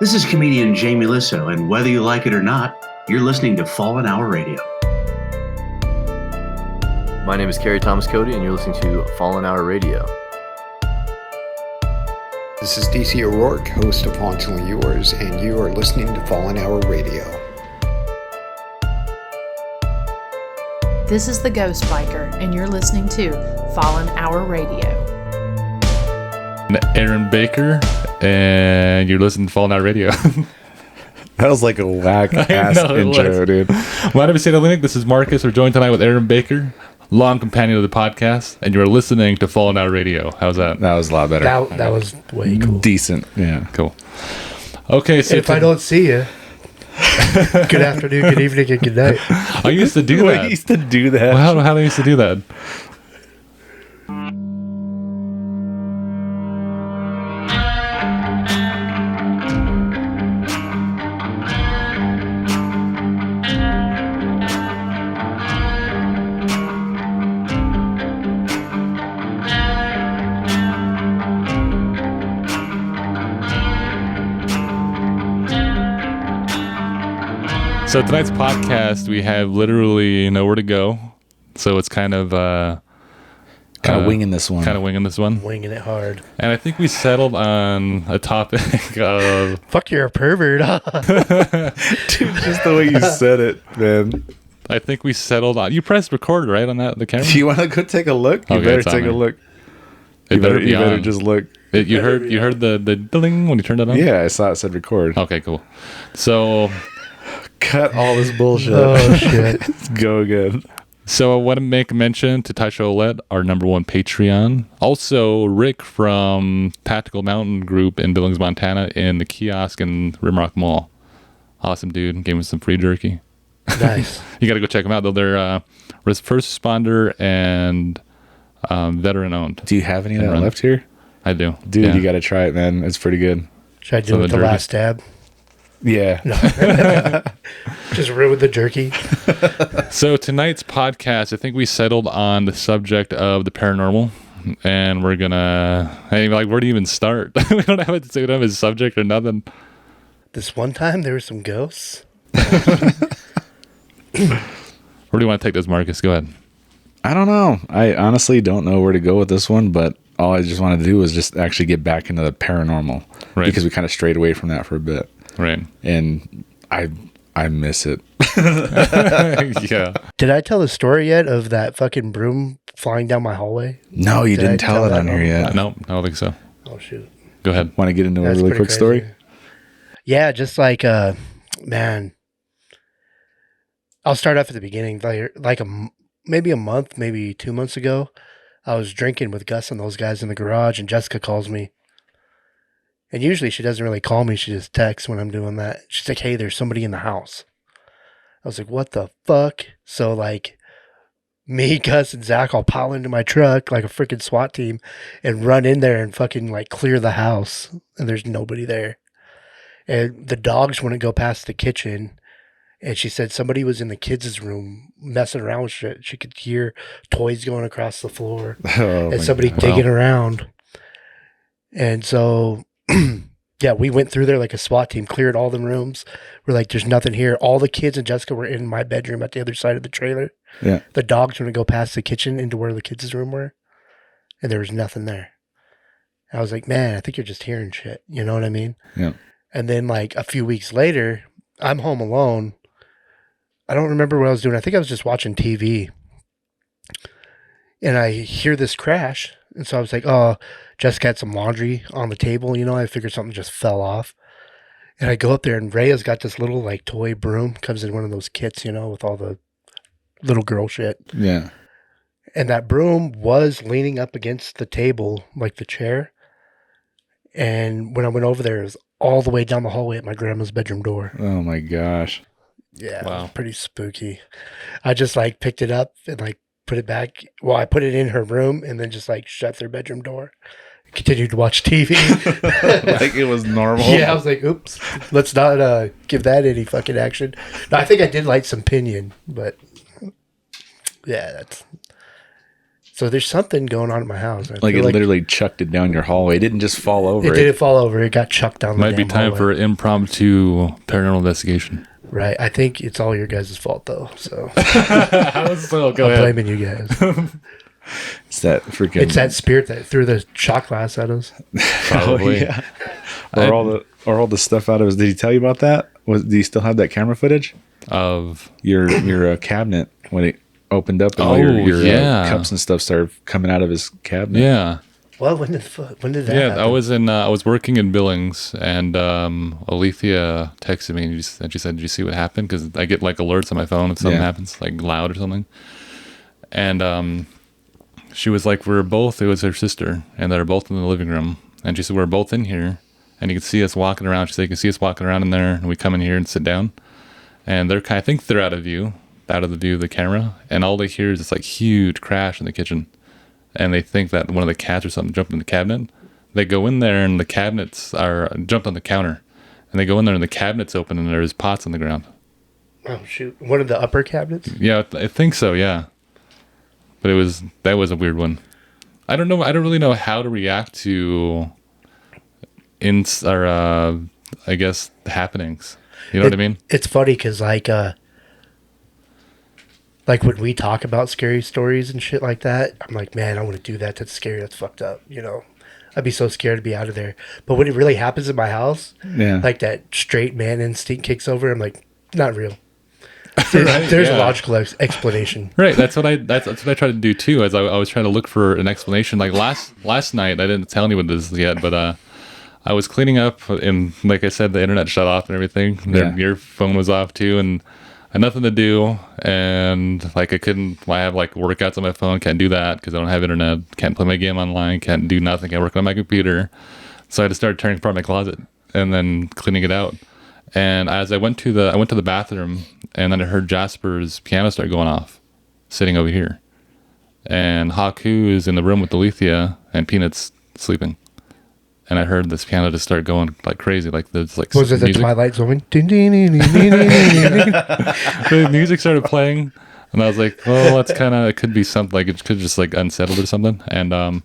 This is comedian Jamie Lissow, and whether you like it or not, you're listening to Fallen Hour Radio. My name is Kerry Thomas Cody, and you're listening to Fallen Hour Radio. This is DC O'Rourke, host of Hauntingly Yours, and you are listening to Fallen Hour Radio. This is the Ghost Biker, and you're listening to Fallen Hour Radio. Aaron Baker, and you're listening to Fallen Hour Radio. That was like a whack-ass intro, dude. My name is St. Olenek. This is Marcus. We're joined tonight with Aaron Baker, long companion of the podcast, and you're listening to Fallen Hour Radio. How's that? That was a lot better. That was way cool. Decent. Yeah. Cool. Okay, so if I don't see you, good afternoon, good evening, and good night. I used to do that. I used to do that. Well, how do I used to do that? So tonight's podcast, we have literally nowhere to go. So it's kind of winging this one. Winging it hard. And I think we settled on a topic of... Fuck, you're a pervert, huh? Dude, just the way you said it, man. I think we settled on... You pressed record, right, on the camera? Do you want to go take a look? You Okay, better it's on take a there. look. It better be You better on. just look. You heard the ding when you turned it on? Yeah, I saw it said record. Okay, cool. So... Cut all this bullshit. Oh, shit. Let's go again. So I want to make a mention to Tasha Olette, our #1 Patreon. Also, Rick from Tactical Mountain Group in Billings, Montana, in the kiosk in Rimrock Mall. Awesome dude. Gave us some free jerky. Nice. You got to go check them out, though. They're first responder and veteran owned. Do you have any of that run. left here? I do. Dude, Yeah. you got to try it, man. It's pretty good. Should I do So it with the the jerky. last tab? Yeah. No. Just ruin the jerky. So tonight's podcast, I think we settled on the subject of the paranormal. And we're going to... where do you even start? We don't have it to have a subject or nothing. This one time, there were some ghosts. Where do you want to take this, Marcus? Go ahead. I don't know. I honestly don't know where to go with this one, but all I just wanted to do was just actually get back into the paranormal. Right. Because we kind of strayed away from that for a bit. Right. And I miss it. Yeah. Did I tell the story yet of that fucking broom flying down my hallway? No, you Did didn't I tell tell it that on here one? yet. No, I don't think so. Oh, shoot. Go ahead. Want to get into a That's really pretty quick crazy. story? Yeah, just like, man, I'll start off at the beginning. Maybe a month, maybe 2 months ago, I was drinking with Gus and those guys in the garage, and Jessica calls me. And usually she doesn't really call me. She just texts when I'm doing that. She's like, hey, there's somebody in the house. I was like, what the fuck? So, like, me, Gus, and Zach all pile into my truck like a freaking SWAT team and run in there and fucking, like, clear the house. And there's nobody there. And the dogs wouldn't go past the kitchen. And she said somebody was in the kids' room messing around with shit. She could hear toys going across the floor Oh, and my somebody God. digging around. And so, yeah, we went through there like a SWAT team, cleared all the rooms. We're like, there's nothing here. All the kids and Jessica were in my bedroom at the other side of the trailer. Yeah. The dogs wouldn't go past the kitchen into where the kids' room were. And there was nothing there. I was like, man, I think you're just hearing shit. You know what I mean? Yeah. And then like a few weeks later, I'm home alone. I don't remember what I was doing. I think I was just watching TV. And I hear this crash. And so I was like, oh, Jessica had some laundry on the table. You know, I figured something just fell off. And I go up there and Rhea's got this little like toy broom. Comes in one of those kits, you know, with all the little girl shit. Yeah. And that broom was leaning up against the table, like the chair. And when I went over there, it was all the way down the hallway at my grandma's bedroom door. Oh my gosh. Yeah, Wow. it was pretty spooky. I just like picked it up and like put it back. Well, I put it in her room and then just like shut their bedroom door. Continued to watch TV. Like it was normal. Yeah, I was like, oops, let's not give that any fucking action. No, I think I did light some pinion, but yeah, So there's something going on at my house. I Like feel it literally chucked it down your hallway. It didn't just fall over. It didn't fall over. It got chucked down the Might be damn time hallway. for impromptu paranormal investigation. Right. I think it's all your guys' fault, though. So So go I'm ahead. blaming you guys. It's that freaking. It's that spirit that threw the shot glass at us. Probably. yeah. Or all the stuff out of his. Did he tell you about that? Do you still have that camera footage? Of Your cabinet when it opened up and all Oh, your yeah. cups and stuff started coming out of his cabinet. yeah. Well, when did that Yeah, happen? I was working in Billings, and Alethea texted me, and she said, "Did you see what happened?" Because I get like alerts on my phone if something Yeah. happens, like loud or something. And she was like, it was her sister, and they're both in the living room, and she said, "We're both in here, and you can see us walking around." She said, "You can see us walking around in there, and we come in here and sit down, and I think they're out of the view of the camera, and all they hear is this like huge crash in the kitchen." And they think that one of the cats or something jumped in the cabinet. They go in there and the cabinets are jumped on the counter. And they go in there and the cabinet's open and there's pots on the ground. Oh, shoot. One of the upper cabinets? Yeah, I think so, yeah. But that was a weird one. I don't know. I don't really know how to react to I guess happenings. You know what I mean? It's funny because like when we talk about scary stories and shit like that, I'm like, man, I want to do that. That's scary. That's fucked up. You know, I'd be so scared to be out of there. But when it really happens in my house, Yeah. like that straight man instinct kicks over. I'm like, not real. There's a yeah. logical explanation. Right. That's what I tried to do too. As I was trying to look for an explanation. Like last night, I didn't tell anyone this yet, but I was cleaning up, and like I said, the internet shut off and everything. Your phone was off too, and I had nothing to do, and like I have like workouts on my phone, can't do that because I don't have internet, can't play my game online, can't do nothing, can't work on my computer. So I had to start tearing apart my closet and then cleaning it out. And as I went to the bathroom, and then I heard Jasper's piano start going off, sitting over here. And Haku is in the room with Alethea, and Peanut's sleeping. And I heard this piano just start going like crazy, like there's like Was it the music. Twilight Zone? Ding, ding, ding, ding, ding, ding, ding. The music started playing, and I was like, well, that's kind of, it could be something, like it could just like unsettled or something. And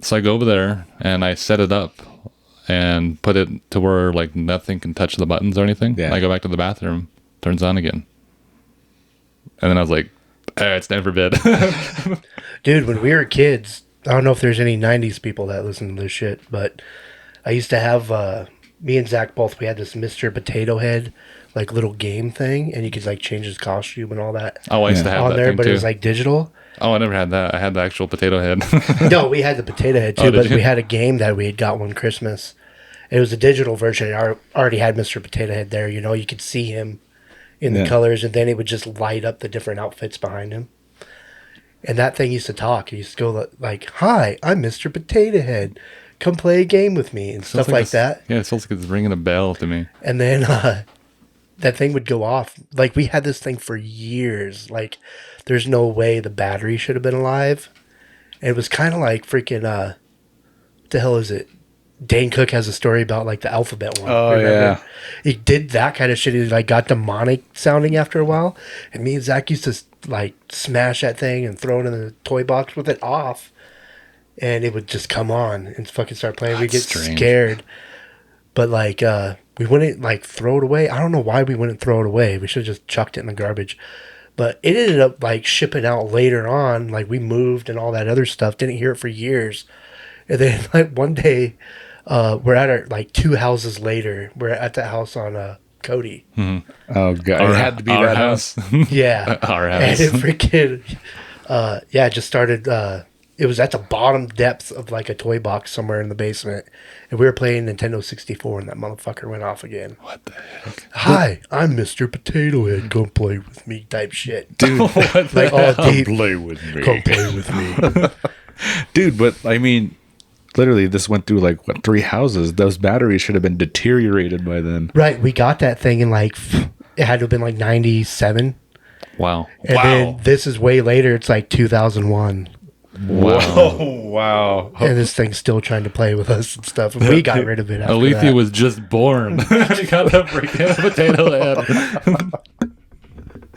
so I go over there and I set it up and put it to where like nothing can touch the buttons or anything. Yeah. I go back to the bathroom, turns on again. And then I was like, all right, it's time for bed. Dude, when we were kids, I don't know if there's any 90s people that listen to this shit, but I used to have, me and Zach both, we had this Mr. Potato Head, like little game thing, and you could like change his costume and all that Oh, I used to have on that there, thing but too. it was like digital. Oh, I never had that. I had the actual potato head. No, we had the Potato Head too, Oh, did but you? we had a game that we had got one Christmas. It was a digital version. It already had Mr. Potato Head there. You know, you could see him in the Yeah. colors, and then it would just light up the different outfits behind him. And that thing used to talk. It used to go like, "Hi, I'm Mr. Potato Head. Come play a game with me," and stuff like it's, that. Yeah, it sounds like it's ringing a bell to me. And then that thing would go off. Like, we had this thing for years. Like, there's no way the battery should have been alive. And it was kind of like freaking, what the hell is it? Dane Cook has a story about, like, the alphabet one. Oh, yeah. He did that kind of shit. He, like, got demonic sounding after a while. And me and Zach used to, like, smash that thing and throw it in the toy box with it off. And it would just come on and fucking start playing. We'd get strange. scared. But, like, we wouldn't, like, throw it away. I don't know why we wouldn't throw it away. We should have just chucked it in the garbage. But it ended up, like, shipping out later on. Like, we moved and all that other stuff. Didn't hear it for years. And then, like, one day, we're at our, like, 2 houses later. We're at the house on Cody. Oh god, it had to be our that house. Yeah. Our And house. it freaking, it just started, it was at the bottom depths of, like, a toy box somewhere in the basement. And we were playing Nintendo 64, and that motherfucker went off again. What the heck? Hi, I'm Mr. Potato Head. Come play with me type shit. Dude, Like, all deep. play with me. Come play with me. Dude, but I mean, literally, this went through like what 3 houses. Those batteries should have been deteriorated by then. Right, we got that thing in, like, it had to have been, like, 97. Wow. And then this is way later. It's, like, 2001. Wow. Wow. And this thing's still trying to play with us and stuff. And we got rid of it after Alethea that. was just born. She got a freaking potato head.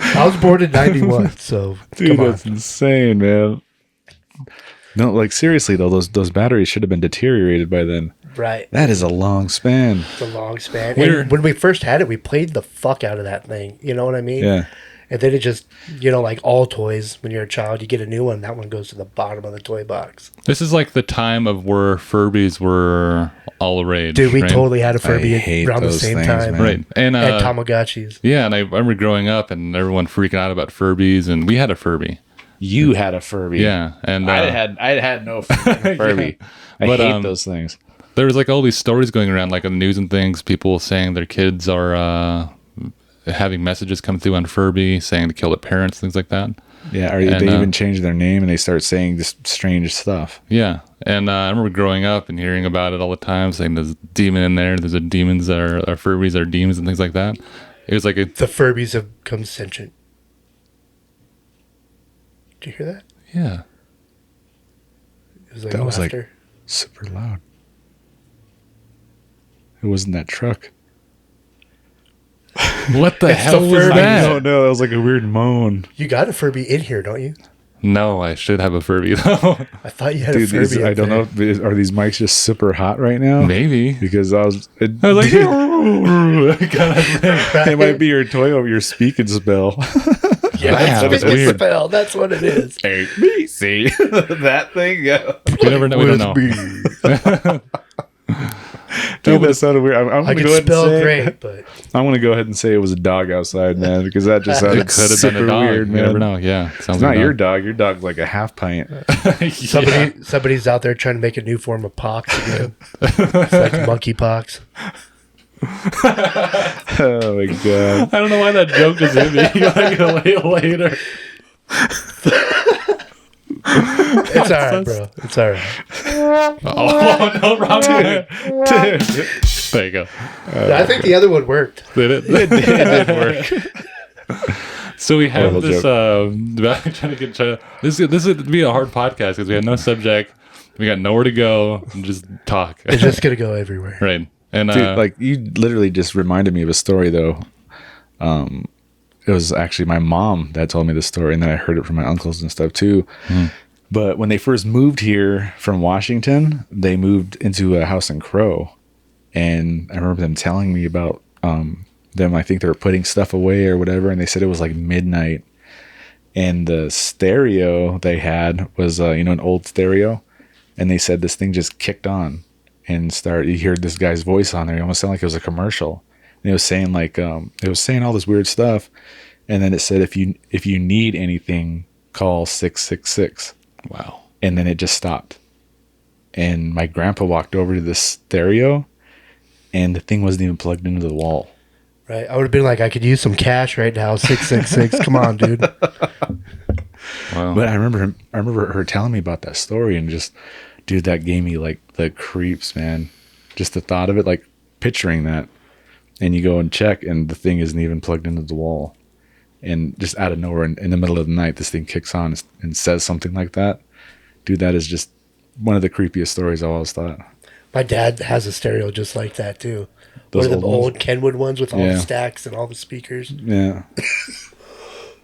I was born in 91, so Dude, come on. that's insane, man. No, like seriously though, those batteries should have been deteriorated by then. Right. That is a long span. It's a long span. And when we first had it, we played the fuck out of that thing. You know what I mean? Yeah. And then it just, like all toys, when you're a child, you get a new one. That one goes to the bottom of the toy box. This is like the time of where Furbies were all the rage. Dude, we right? totally had a I Furby hate around the those same things, time. man. Right. And Tamagotchis. yeah, and I remember growing up and everyone freaking out about Furbies, and we had a Furby. You had a Furby. Yeah, and I had no Furby. Yeah. I hate those things. There was like all these stories going around, like on the news and things, people saying their kids are having messages come through on Furby saying to kill their parents, things like that. Yeah, or they even change their name and they start saying this strange stuff. Yeah, and I remember growing up and hearing about it all the time, saying there's a demon in there, there's a demons that are Furbies are demons and things like that. It was like The Furbies have become sentient. Did you hear that? Yeah. It was like That was laughter. like super loud. It wasn't that truck. What the It's hell the was Furby. that? I don't know. That was like a weird moan. You got a Furby in here, don't you? No, I should have a Furby though. I thought you had Dude, a Furby. these, I don't know. Are these mics just super hot right now? Maybe. Because I was I was like, kind of thing. it might be your toy over your speak and spell. Yeah, That was weird. Spell. That's what it is. See that thing? Yeah. We never know. We don't know. Dude, that sounded weird. I'm I gonna can go ahead and spell say. great, but I'm gonna go ahead and say it was a dog outside, man, because that just sounded It could have super been a dog. weird, You man. never know. Yeah. Sounds It's not like your dog. Your dog's like a half pint. somebody's out there trying to make a new form of pox again. It's like monkey pox. Oh my god. I don't know why that joke just hit me like later. It's all right, bro. It's all right. Oh, no, wrong one. Dude. There you go. I think the other one worked. Did it? It did work. So we have Horrible this. This would be a hard podcast because we had no subject. We got nowhere to go. And just talk. It's just gonna go everywhere. Right. And Dude, like you literally just reminded me of a story though. It was actually my mom that told me the story, and then I heard it from my uncles and stuff too. But when they first moved here from Washington, they moved into a house in Crow, and I remember them telling me about them. I think they were putting stuff away or whatever, and they said it was like midnight, and the stereo they had was an old stereo, and they said this thing just kicked on and you heard this guy's voice on there. It almost sounded like it was a commercial. And it was saying it was saying all this weird stuff, and then it said if you need anything, call 666. wow. And then it just stopped. And my grandpa walked over to the stereo, and the thing wasn't even plugged into the wall. Right. I would have been like, I could use some cash right now. 666. Come on, dude. Wow. But I remember her telling me about that story, and just, dude, that gave me like the creeps, man. Just the thought of it, like picturing that. And you go and check, and the thing isn't even plugged into the wall. And just out of nowhere, in the middle of the night, this thing kicks on and says something like that. Dude, that is just one of the creepiest stories I always thought. My dad has a stereo just like that too. Those One of the old old Kenwood ones with all Yeah. the stacks and all the speakers. Yeah.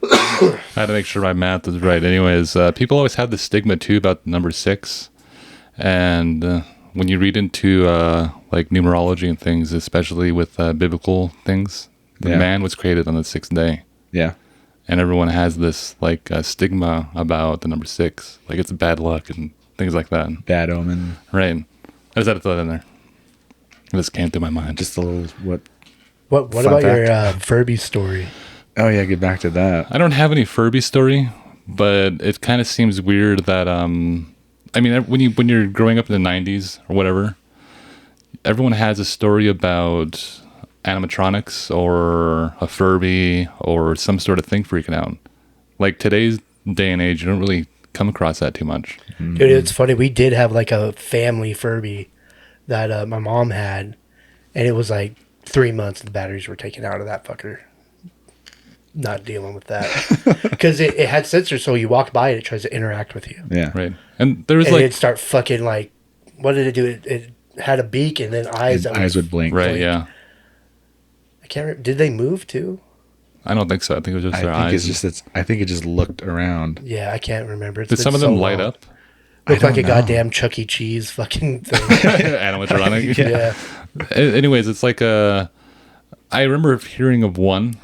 I had to make sure my math was right. Anyways, people always have the stigma too about the number 6, and when you read into like numerology and things, especially with biblical things, the Yeah. man was created on the 6th day, Yeah. and everyone has this like stigma about the number 6, like it's bad luck and things like that. Bad omen. Right? I just had to throw that in there. It just came through my mind. Just a little what? What Fun about fact. your Furby story? Oh yeah, get back to that. I don't have any Furby story, but it kind of seems weird that I mean, when you're growing up in the 90s or whatever, everyone has a story about animatronics or a Furby or some sort of thing freaking out. Like today's day and age, you don't really come across that too much. Dude, it's funny. We did have like a family Furby that my mom had, and it was like 3 months the batteries were taken out of that fucker. Not dealing with that. Because it had sensors, so you walk by it, it tries to interact with you. Yeah. Right. And there was And like, it'd start fucking like, what did it do? It had a beak and then eyes. that Eyes would blink. right, like- yeah. I can't remember. Did they move too? I don't think so. I think it was just I their think eyes. I think it just looked around. Yeah, I can't remember. It's Did been some of so them light long. up? Looked like a know. goddamn Chuck E. Cheese fucking thing. Animatronic. Yeah. Anyways, it's like I remember hearing of one,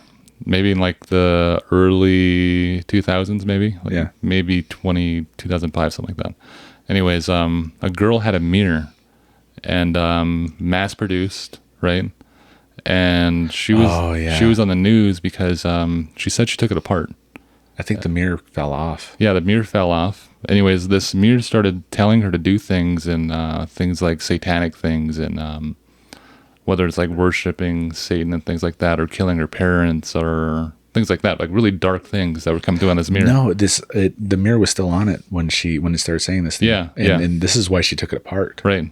maybe in like the early 2000s, maybe. Like Yeah. Maybe 2005, something like that. Anyways, a girl had a mirror and mass produced, right? And she was on the news because she said she took it apart. I think the mirror fell off. Yeah, the mirror fell off. Anyways, this mirror started telling her to do things and things like satanic things and whether it's like worshiping Satan and things like that or killing her parents or things like that, like really dark things that were coming through on this mirror. No, the mirror was still on it when it started saying this thing. Yeah, and this is why she took it apart. Right.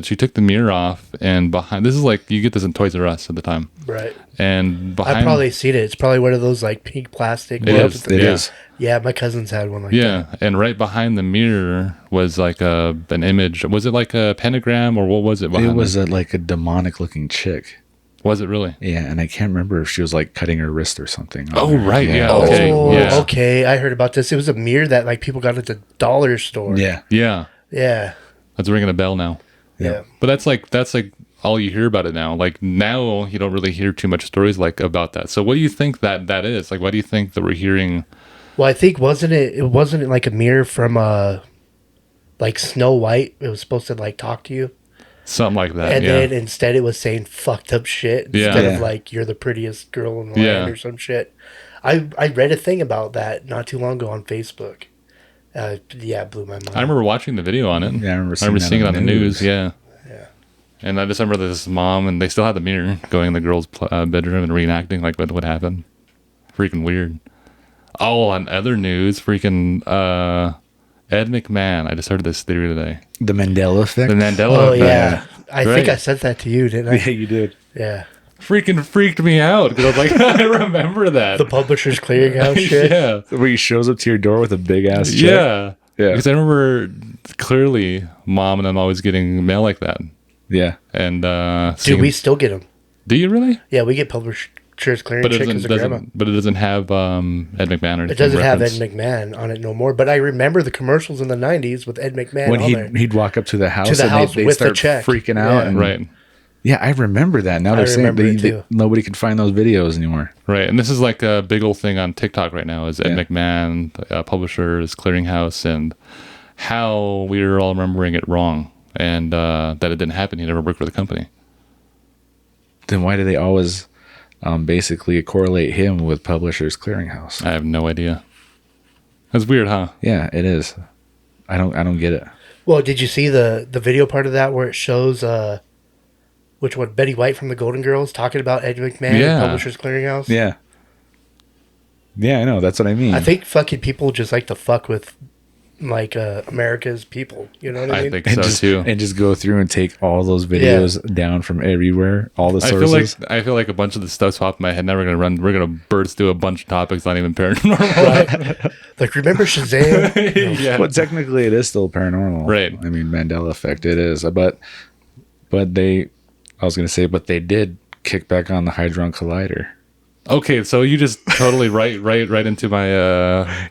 She took the mirror off and behind, this is like, you get this in Toys R Us at the time. Right. And behind. I've probably seen it. It's probably one of those like pink plastic. It is. It is. Yeah, my cousins had one like Yeah, that. and right behind the mirror was like an image. Was it like a pentagram or what was it behind It was like a demonic looking chick. Was it really? Yeah, and I can't remember if she was like cutting her wrist or something. Oh, right. Yeah. Oh, Okay. Yeah. okay. I heard about this. It was a mirror that like people got at the dollar store. Yeah. Yeah. Yeah. That's ringing a bell now. Yeah. But that's like all you hear about it now. Like now you don't really hear too much stories like about that. So what do you think that is? Like what do you think that we're hearing? Well, I think wasn't it like a mirror from like Snow White? It was supposed to like talk to you. Something like that. And yeah. then instead it was saying fucked up shit Yeah. instead Yeah. of like you're the prettiest girl in the Yeah. land or some shit. I read a thing about that not too long ago on Facebook. Yeah, it blew my mind. I remember watching the video on it. Yeah, I remember seeing it on the news. Yeah. Yeah. And I just remember this mom, and they still had the mirror going in the girl's bedroom and reenacting like what happened. Freaking weird. Oh, on other news, freaking Ed McMahon. I just heard this theory today. The Mandela effect. The Mandela Oh effect. yeah. I think Right. I said that to you, didn't I? Yeah, you did. Yeah. Freaking freaked me out because I was like, I remember that. The Publishers Clearinghouse shit. Yeah. Where he shows up to your door with a big ass check. Yeah. Yeah. Because I remember clearly mom and them always getting mail like that. Yeah. And Dude, we still get them. do you really? Yeah, we get Publishers Clearing But it shit because of grandma. doesn't have Ed McMahon or anything. It doesn't have Ed referenced. McMahon on it no more. But I remember the commercials in the 90s with Ed McMahon When on there. he'd walk up to the house, the and house they'd with the start check. freaking out. Yeah. And, Right. Yeah, I remember that. Now I they're saying remember it too. nobody can find those videos anymore. Right. And this is like a big old thing on TikTok right now is Ed Yeah. McMahon, Publishers, Clearinghouse, and how we are all remembering it wrong and that it didn't happen. He never worked for the company. Then why do they always basically correlate him with Publishers Clearinghouse? I have no idea. That's weird, huh? Yeah, it is. I don't get it. Well, did you see the video part of that where it shows which one? Betty White from the Golden Girls talking about Ed McMahon Yeah. and Publishers Clearinghouse? Yeah. Yeah, I know. That's what I mean. I think fucking people just like to fuck with like America's people. You know what I I mean? think and so just, too. and just go through and take all those videos down from everywhere, all the sources. I feel like a bunch of the stuff's off my head. Now we're gonna burst through a bunch of topics, not even paranormal. Right. Like, remember Shazam? Yeah. Well, technically, it is still paranormal, Right. I mean, Mandela effect, it is. But they did kick back on the Hadron Collider. Okay, so you just totally right into my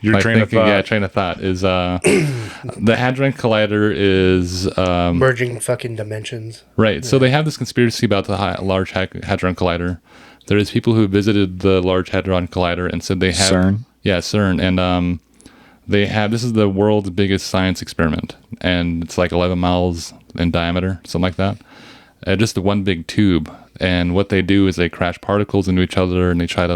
Your my train of thinking. thought. Yeah, train of thought is the Hadron Collider is Merging fucking dimensions. right. So they have this conspiracy about the Large Hadron Collider. There is people who visited the Large Hadron Collider and said they have CERN? Yeah, CERN, and they have this is the world's biggest science experiment, and it's like 11 miles in diameter, something like that. Just one big tube. And what they do is they crash particles into each other, and they try to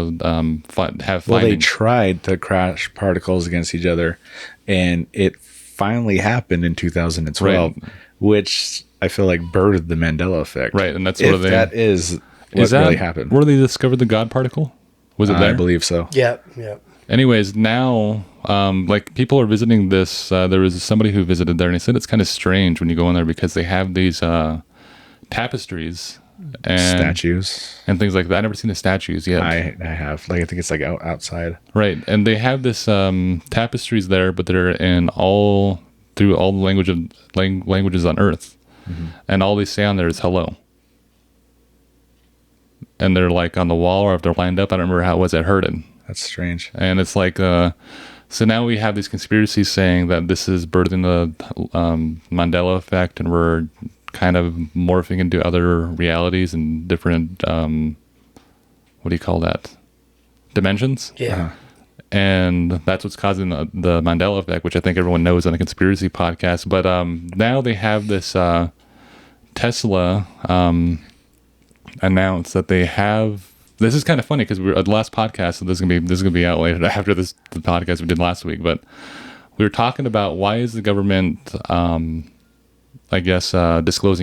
have Well, they findings. tried to crash particles against each other, and it finally happened in 2012, Right. which I feel like birthed the Mandela effect. Right, and that's if what they. that is what Is that really happened. where they discovered the God particle? Was it there? I believe so. Yeah, yeah. Anyways, now, like people are visiting this. There was somebody who visited there, and he said it's kind of strange when you go in there because they have these tapestries and Statues. and things like that. I've never seen the statues yet. I have. Like, I think it's like outside. Right, and they have this tapestries there, but they're in through all the languages on Earth, and all they say on there is hello. And they're like on the wall, or if they're lined up, I don't remember how it was. I heard it. That's strange. And it's like So now we have these conspiracies saying that this is birthing the Mandela effect, and we're kind of morphing into other realities and different, what do you call that? Dimensions? Yeah. And that's what's causing the Mandela effect, which I think everyone knows on the conspiracy podcast. But now they have this Tesla announced that they have. This is kind of funny because we're at the last podcast, so this is gonna be out later after the podcast we did last week. But we were talking about why is the government, disclosing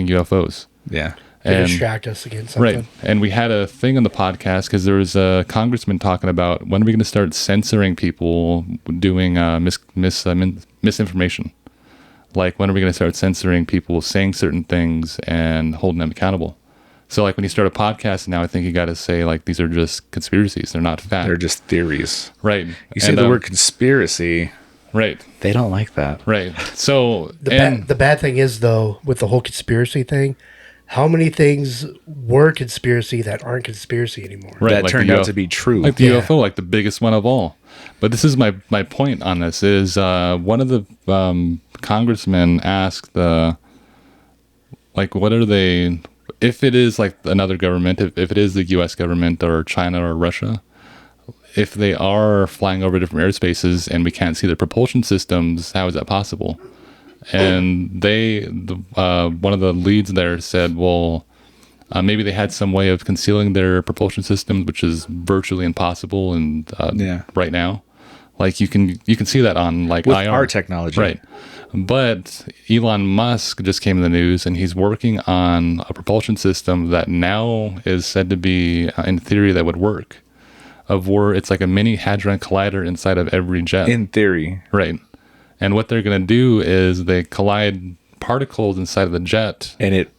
UFOs? Yeah. To distract us against something. Right. And we had a thing on the podcast because there was a congressman talking about when are we going to start censoring people doing misinformation? Like, when are we going to start censoring people saying certain things and holding them accountable? So, like, when you start a podcast now, I think you got to say, like, these are just conspiracies. They're not fact. They're just theories. Right. You say the word conspiracy. Right. They don't like that. Right. So, the bad thing is, though, with the whole conspiracy thing, how many things were conspiracy that aren't conspiracy anymore? Right, That like turned the out to be true. like the UFO, like the biggest one of all. But this is my point on this is one of the congressmen asked what are they, if it is like another government, if it is the U.S. government or China or Russia, if they are flying over different airspaces and we can't see their propulsion systems, how is that possible? And one of the leads there said, well, maybe they had some way of concealing their propulsion systems, which is virtually impossible. And right now, like you can see that on like with IR. our technology, right? But Elon Musk just came in the news, and he's working on a propulsion system that now is said to be, in theory, that would work. It's like a mini hadron collider inside of every jet. in theory, Right. And what they're going to do is they collide particles inside of the jet. and it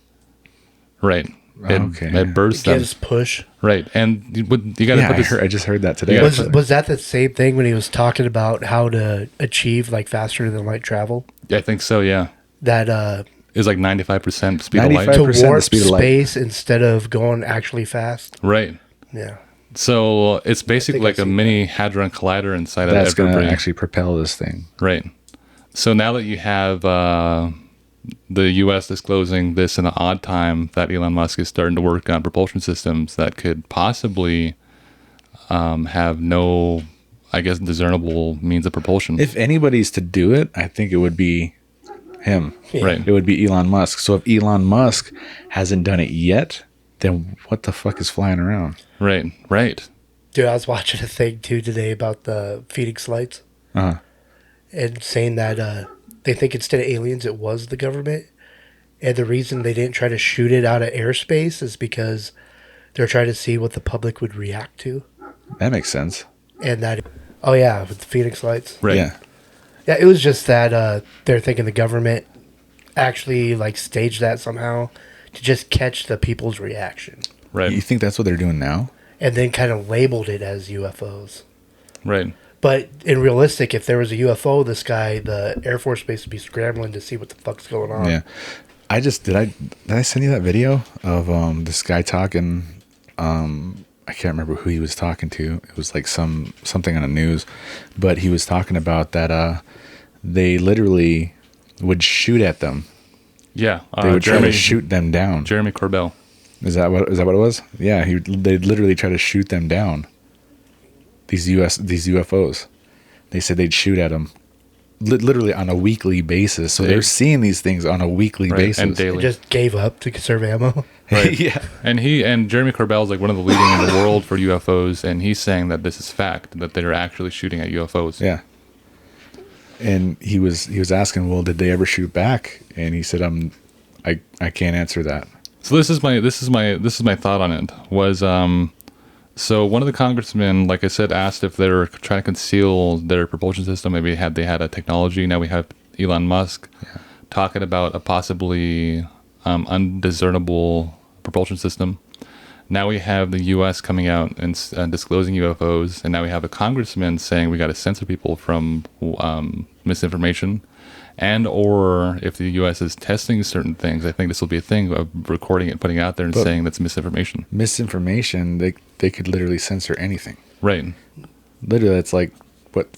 Right. It bursts them. Gives push. Right. And you got to put this. I just heard that today. Yeah. Was that the same thing when he was talking about how to achieve like faster than light travel? I think so, yeah. That It's like 95% speed of light. 95% to the warp speed of light. space instead of going actually fast. Right. Yeah. So it's basically like a mini hadron collider inside That's of going every to brain. actually propel this thing. Right. So now that you have the U.S. disclosing this in an odd time that Elon Musk is starting to work on propulsion systems that could possibly have no, I guess, discernible means of propulsion. If anybody's to do it, I think it would be him. Right. It would be Elon Musk. So if Elon Musk hasn't done it yet, then what the fuck is flying around? Right. Right. Dude, I was watching a thing too today about the Phoenix lights Uh-huh. and saying that they think instead of aliens, it was the government. And the reason they didn't try to shoot it out of airspace is because they're trying to see what the public would react to. That makes sense. And that, oh yeah, with the Phoenix lights. Right. Yeah. Yeah, it was just that they're thinking the government actually like staged that somehow to just catch the people's reaction. Right. You think that's what they're doing now? And then kind of labeled it as UFOs. Right. But in realistic, if there was a UFO, the Air Force Base would be scrambling to see what the fuck's going on. Yeah. Did I send you that video of this guy talking? I can't remember who he was talking to. It was like something on the news, but he was talking about that they literally would shoot at them. Yeah. They would try to shoot them down. Jeremy Corbell. Is that what it was? Yeah, they'd literally try to shoot them down. These UFOs. They said they'd shoot at them literally on a weekly basis. So they're seeing these things on a weekly basis. And They daily. just gave up to conserve ammo. Right. Yeah. And Jeremy Corbell is like one of the leading in the world for UFOs, and he's saying that this is fact, that they're actually shooting at UFOs. Yeah. And he was asking, well, did they ever shoot back? And he said, I can't answer that. So this is my thought on it was so one of the congressmen, like I said, asked if they were trying to conceal their propulsion system. Maybe they had a technology. Now we have Elon Musk talking about a possibly undiscernible propulsion system. Now we have the U.S. coming out and disclosing UFOs, and now we have a congressman saying we got to censor people from misinformation. And or if the U.S. is testing certain things, I think this will be a thing of recording it, putting it out there and saying that's misinformation. Misinformation, they could literally censor anything. Right. Literally, it's like, what,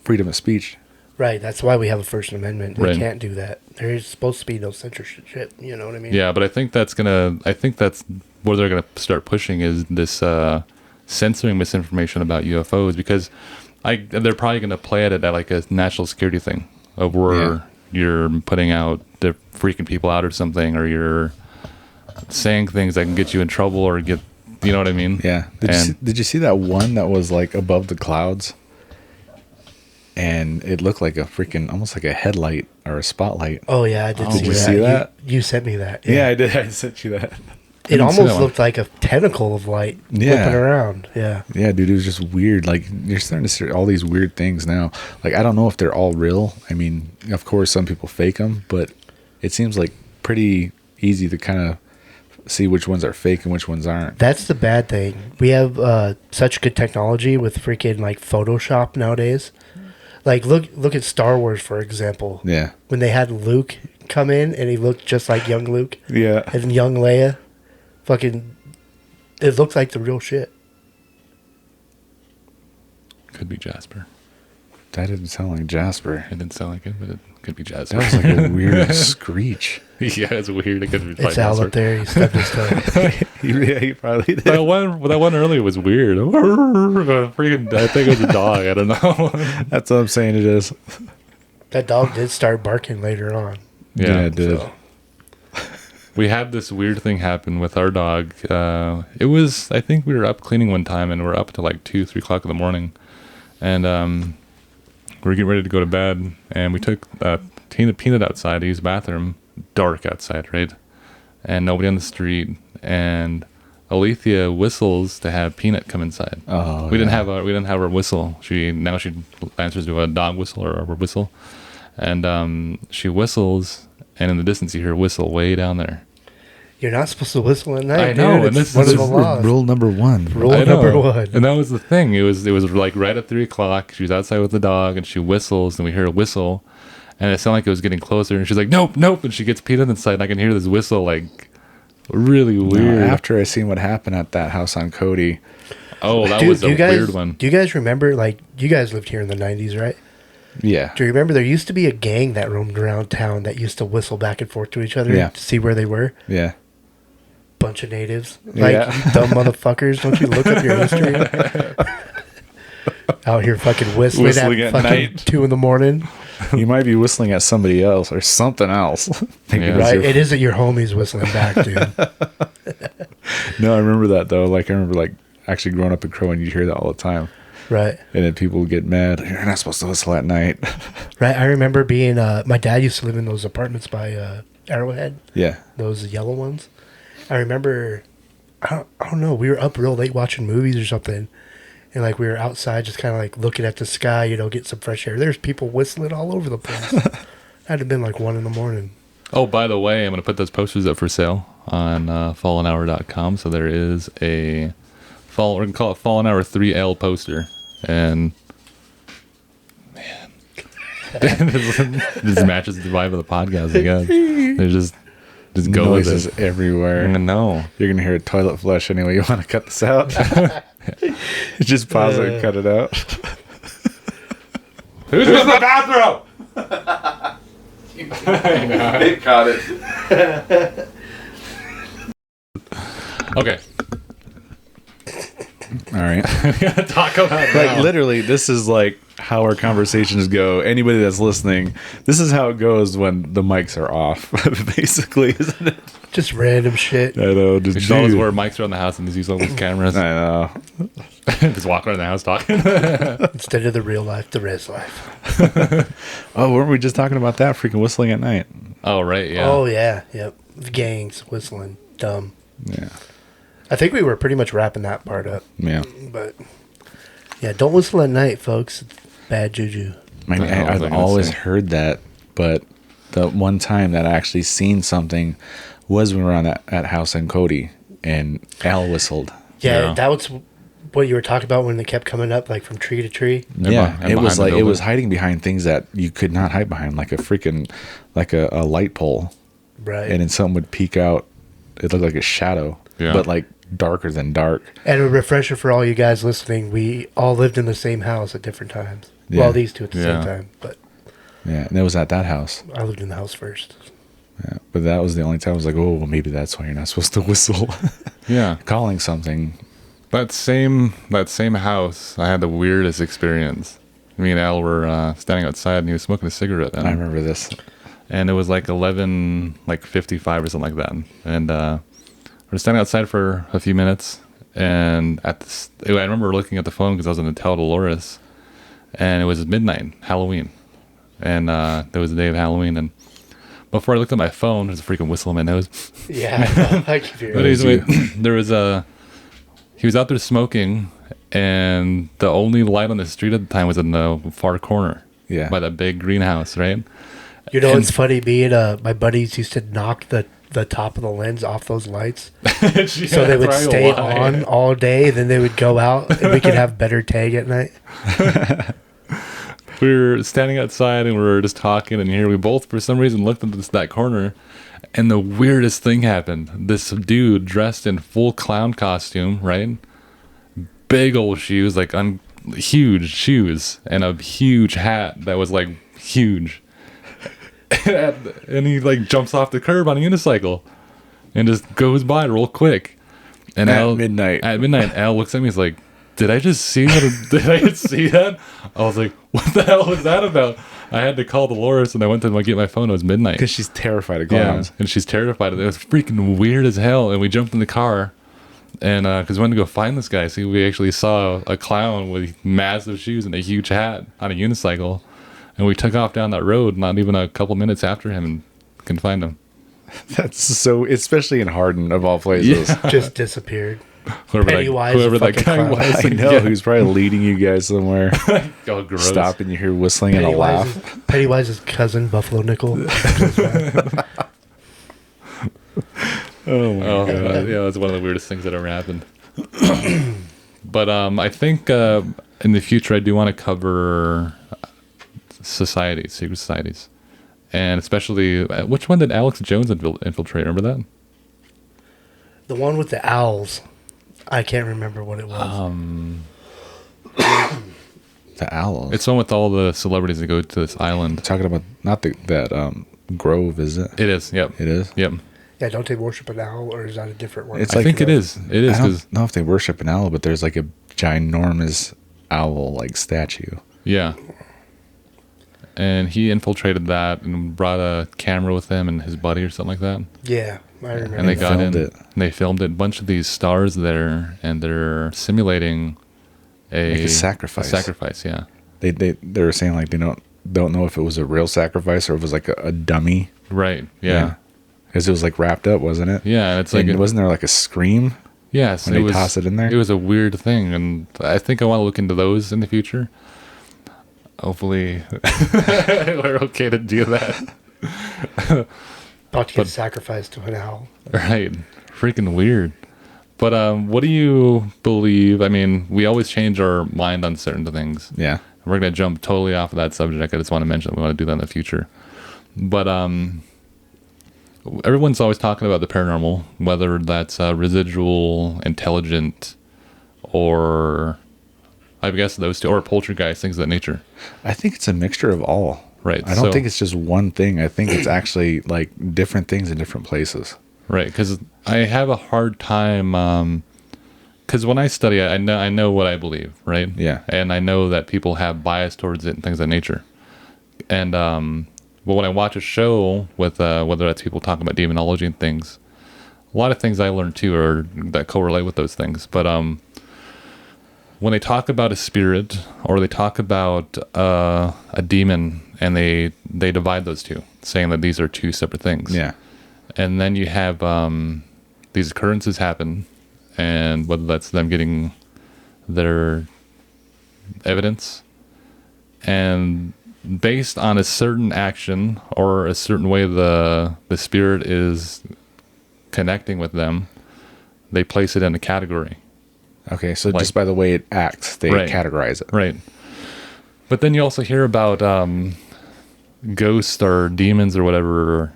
freedom of speech. Right. That's why we have a First Amendment. We Right. can't do that. There's supposed to be no censorship. You know what I mean? Yeah, but I think that's where they're gonna start pushing is this censoring misinformation about UFOs, because they're probably gonna play at it at like a national security thing of where you're putting out, they're freaking people out or something, or you're saying things that can get you in trouble or get, you know what I mean? Yeah. Did you see that one that was like above the clouds? And it looked like a freaking, almost like a headlight or a spotlight. Oh, yeah, I did see that. Did you see that? You sent me that. Yeah, I did. I sent you that. It didn't see that almost one. looked like a tentacle of light Yeah. whipping around. Yeah. Yeah, dude, it was just weird. Like, you're starting to see all these weird things now. Like, I don't know if they're all real. I mean, of course, some people fake them, but it seems like pretty easy to kind of see which ones are fake and which ones aren't. That's the bad thing. We have such good technology with freaking like Photoshop nowadays. Like look at Star Wars, for example. Yeah. When they had Luke come in and he looked just like young Luke Yeah. and young Leia, fucking, it looked like the real shit. Could be Jasper. That didn't sound like Jasper. It didn't sound like it, but it could be Jasper. That was like a weird screak. Yeah, it's weird. It could be It's probably Al Jasper. up there. He stubbed his toe. Yeah, he probably did. That one earlier was weird. Freaking, I think it was a dog. I don't know. That's what I'm saying it is. That dog did start barking later on. Yeah, it did. So, We had this weird thing happen with our dog. It was, I think we were up cleaning one time, and we're up to like 2, 3 o'clock in the morning, and we were getting ready to go to bed, and we took Peanut outside to use the bathroom. Dark outside, right? And nobody on the street. And Alethea whistles to have Peanut come inside. Oh, we didn't have her whistle. She answers to a dog whistle or a whistle, and she whistles, and in the distance you hear a whistle way down there. you're not supposed to whistle at night. I know, dude. and It's this one is of the laws. Rule number one. Rule I know. number one. And that was the thing. It was like right at 3 o'clock. She was outside with the dog, and she whistles, and we hear a whistle, and it sounded like it was getting closer. And she's like, "Nope, nope!" And she gets Peanut inside, and I can hear this whistle, like really weird. After I seen what happened at that house on Cody. Oh, that Dude, was a you guys, weird one. Do you guys remember, like, you guys lived here in the 90s, right? Yeah. Do you remember there used to be a gang that roamed around town that used to whistle back and forth to each other Yeah. to see where they were? Yeah. Bunch of natives. Like, Yeah. you dumb motherfuckers. Don't you look up your history? Out here fucking whistling at fucking night. 2 in the morning. You might be whistling at somebody else or something else. Thinking Yeah. it's Right? your- It isn't your homies whistling back, dude. No, I remember that though. Like I remember like actually growing up in Crow and you'd hear that all the time. Right. And then people would get mad. You're not supposed to whistle at night. Right. I remember being, my dad used to live in those apartments by Arrowhead, Yeah. those yellow ones. I remember, I don't know, we were up real late watching movies or something. And like we were outside just kind of like looking at the sky, you know, get some fresh air. There's people whistling all over the place. Had to have been like 1 in the morning. Oh, by the way, I'm going to put those posters up for sale on fallenhour.com. So there is we're going to call it Fallen Hour 3L poster. And, man, this matches the vibe of the podcast again. They're just go Noises with it. everywhere. No. You're going to hear a toilet flush anyway. You want to cut this out? Just pause it and cut it out. Who's in the bathroom? They caught it. Okay. All right. We got to talk about Like now. literally, this is like how our conversations go. Anybody that's listening, this is how it goes when the mics are off. Basically, isn't it? Just random shit. I know. We should always wear mics around the house and just use all these cameras. I know. Just walk around the house talking. Instead of the real life, the res life. Oh, weren't we just talking about that? Freaking whistling at night. Oh, right, yeah. Oh, yeah. Yep. The gangs whistling. Dumb. Yeah. I think we were pretty much wrapping that part up. Yeah. But, yeah, don't whistle at night, folks. It's bad juju. I mean, The hell was I I've gonna always say? heard that, but the one time that I actually seen something was when we were on that house in Cody, and Al whistled. Yeah, Yeah. that was what you were talking about when they kept coming up, like, from tree to tree. And Yeah, and it was behind the like it building. was hiding behind things that you could not hide behind, like a freaking like a light pole, Right. and then something would peek out. It looked like a shadow, Yeah. but like darker than dark. And a refresher for all you guys listening, we all lived in the same house at different times. Yeah. Well, these two at the Yeah. same time, but Yeah, and it was at that house. I lived in the house first. Yeah, but that was the only time I was like, oh, well, maybe that's why you're not supposed to whistle. Yeah. Calling something. That same house, I had the weirdest experience. Me and Al were standing outside, and he was smoking a cigarette. I remember this. And it was like 11:55 or something like that. And we're standing outside for a few minutes, and I remember looking at the phone because I was on the Hotel Dolores, and it was midnight, Halloween, and it was the day of Halloween. And before I looked at my phone, there's a freaking whistle in my nose. Yeah, I can hear But it. anyways, he was out there smoking, and the only light on the street at the time was in the far corner, Yeah. by that big greenhouse, right? You know, it's funny. Me and my buddies used to knock the top of the lens off those lights, so they would stay on all day. Then they would go out, and we could have better tag at night. We were standing outside and we were just talking, and here we both, for some reason, looked into that corner, and the weirdest thing happened. This dude dressed in full clown costume, right? Big old shoes, like huge shoes, and a huge hat that was like huge. And he like jumps off the curb on a unicycle and just goes by real quick. And At midnight, Al looks at me. He's like, "Did I just see that? Did I just see that?" I was like, "What the hell was that about?" I had to call Dolores, and I went to get my phone. It was midnight because she's terrified of clowns. and she's terrified of it. It was freaking weird as hell. And we jumped in the car, and because we wanted to go find this guy. See, we actually saw a clown with massive shoes and a huge hat on a unicycle. And we took off down that road, not even a couple minutes after him, and couldn't find him. That's so, especially in Hardin of all places. Yeah. Just disappeared. Whoever Pennywise, that fucking guy clown. was. I know, who's probably leading you guys somewhere. Oh, gross. Stop and you hear whistling and a laugh. Pennywise's cousin, Buffalo Nickel. Oh, my Oh, God. yeah, that's one of the weirdest things that ever happened. But I think in the future, I do want to cover societies, secret societies. And especially, which one did Alex Jones infiltrate? Remember that? The one with the owls. I can't remember what it was. The owls. It's the one with all the celebrities that go to this island. Talking about not that Grove, is it? It is, yep. It is? Yep. Yeah, don't they worship an owl, or is that a different one? It's I like think it is. It is, I don't because, know if they worship an owl, but there's like a ginormous owl like statue. yeah. And he infiltrated that and brought a camera with him and his buddy or something like that. Yeah, I remember. And they got in. filmed it. And they filmed it. A bunch of these stars there, and they're simulating Like a sacrifice. A sacrifice, yeah. They were saying like they don't know if it was a real sacrifice or if it was like a dummy. Right. Yeah. Because it was like wrapped up, wasn't it? Yeah. And it's like And wasn't there like a scream? yes, when they toss it in there? It was a weird thing, and I think I want to look into those in the future. Hopefully, we're okay to do that. About to get sacrificed to an owl. Right. Freaking weird. But what do you believe? I mean, we always change our mind on certain things. Yeah. We're going to jump totally off of that subject. I just want to mention that we want to do that in the future. But everyone's always talking about the paranormal, whether that's residual, intelligent, or I guess those two, or poltergeist, things of that nature. I think it's a mixture of all. Right. I don't think it's just one thing. I think it's actually like different things in different places. Right, because I have a hard time. Because when I study, I know what I believe, right? Yeah. And I know that people have bias towards it and things of that nature. And but when I watch a show with whether that's people talking about demonology and things, a lot of things I learn too are that correlate with those things. But when they talk about a spirit or they talk about a demon, and they divide those two, saying that these are two separate things. Yeah. And then you have these occurrences happen, and whether that's them getting their evidence, and based on a certain action or a certain way the spirit is connecting with them, they place it in a category. Okay, so Like- just by the way it acts, they Right. categorize it. Right. But then you also hear about ghosts or demons or whatever,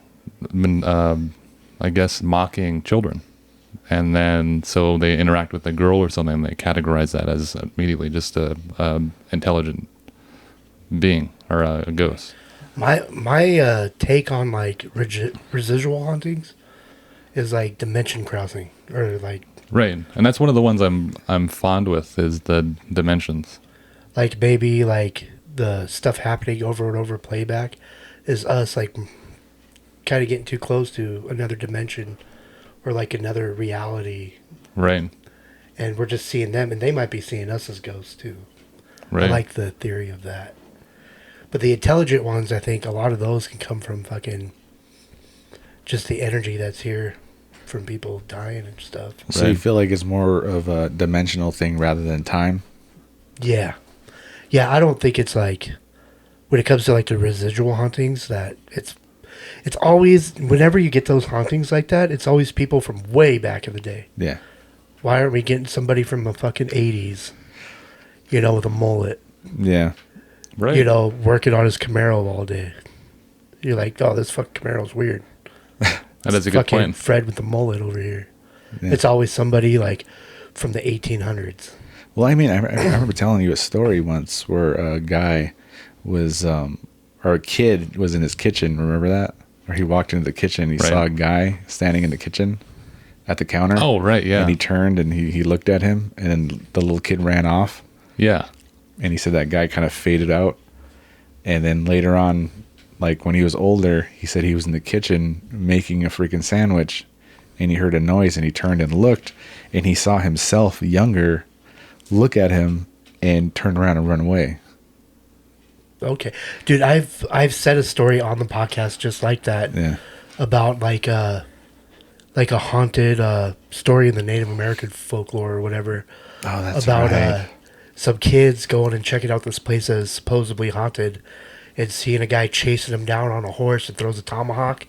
I guess, mocking children. And then so they interact with a girl or something, and they categorize that as immediately just a intelligent being or a ghost. My take on like residual hauntings is like dimension crossing, or like Right, and that's one of the ones I'm fond with is the dimensions. like maybe like the stuff happening over and over playback is us like kind of getting too close to another dimension or like another reality, Right, and we're just seeing them, and they might be seeing us as ghosts too. right. I like the theory of that. But the intelligent ones, I think a lot of those can come from fucking just the energy that's here from people dying and stuff. So you feel like it's more of a dimensional thing rather than time? Yeah. Yeah, I don't think it's like, when it comes to like the residual hauntings, that it's always, whenever you get those hauntings like that, it's always people from way back in the day. Yeah. Why aren't we getting somebody from the fucking 80s, with a mullet? Yeah. Right. Working on his Camaro all day. You're like, oh, this fucking Camaro's weird. That is a good fucking point. Fred with the mullet over here. Yeah. It's always somebody like from the 1800s. Well, I mean, I remember telling you a story once where a guy was, or a kid was in his kitchen. Remember that? Or he walked into the kitchen and he saw a guy standing in the kitchen at the counter. Oh, right, yeah. And he turned and he looked at him, and then the little kid ran off. Yeah. And he said that guy kind of faded out. And then later on, like when he was older, he said he was in the kitchen making a freaking sandwich, and he heard a noise, and he turned and looked, and he saw himself younger look at him and turn around and run away. Okay, dude, I've said a story on the podcast just like that. Yeah. About like a haunted story in the Native American folklore or whatever. Oh, that's about right. Some kids going and checking out this place that is supposedly haunted, and seeing a guy chasing him down on a horse and throws a tomahawk.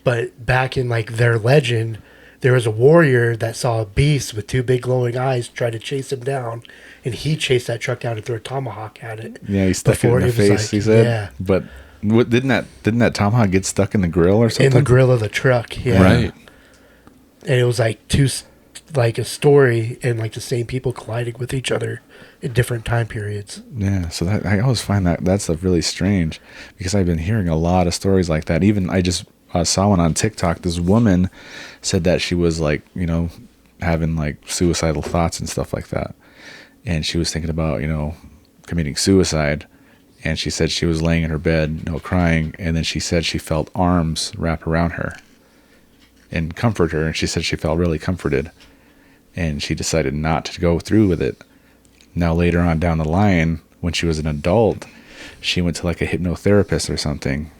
But back in like their legend, there was a warrior that saw a beast with two big glowing eyes try to chase him down, and he chased that truck down and threw a tomahawk at it. Yeah, he stuck it in the face, he said. Yeah. But didn't that tomahawk get stuck in the grill or something? In the grill of the truck, yeah. Right. And it was like a story, and like the same people colliding with each other in different time periods. Yeah, so that I always find that stuff really strange, because I've been hearing a lot of stories like that. Even I just saw one on TikTok. This woman said that she was like, having like suicidal thoughts and stuff like that. And she was thinking about, committing suicide. And she said she was laying in her bed, crying. And then she said she felt arms wrap around her and comfort her. And she said she felt really comforted. And she decided not to go through with it. Now, later on down the line, when she was an adult, she went to like a hypnotherapist or something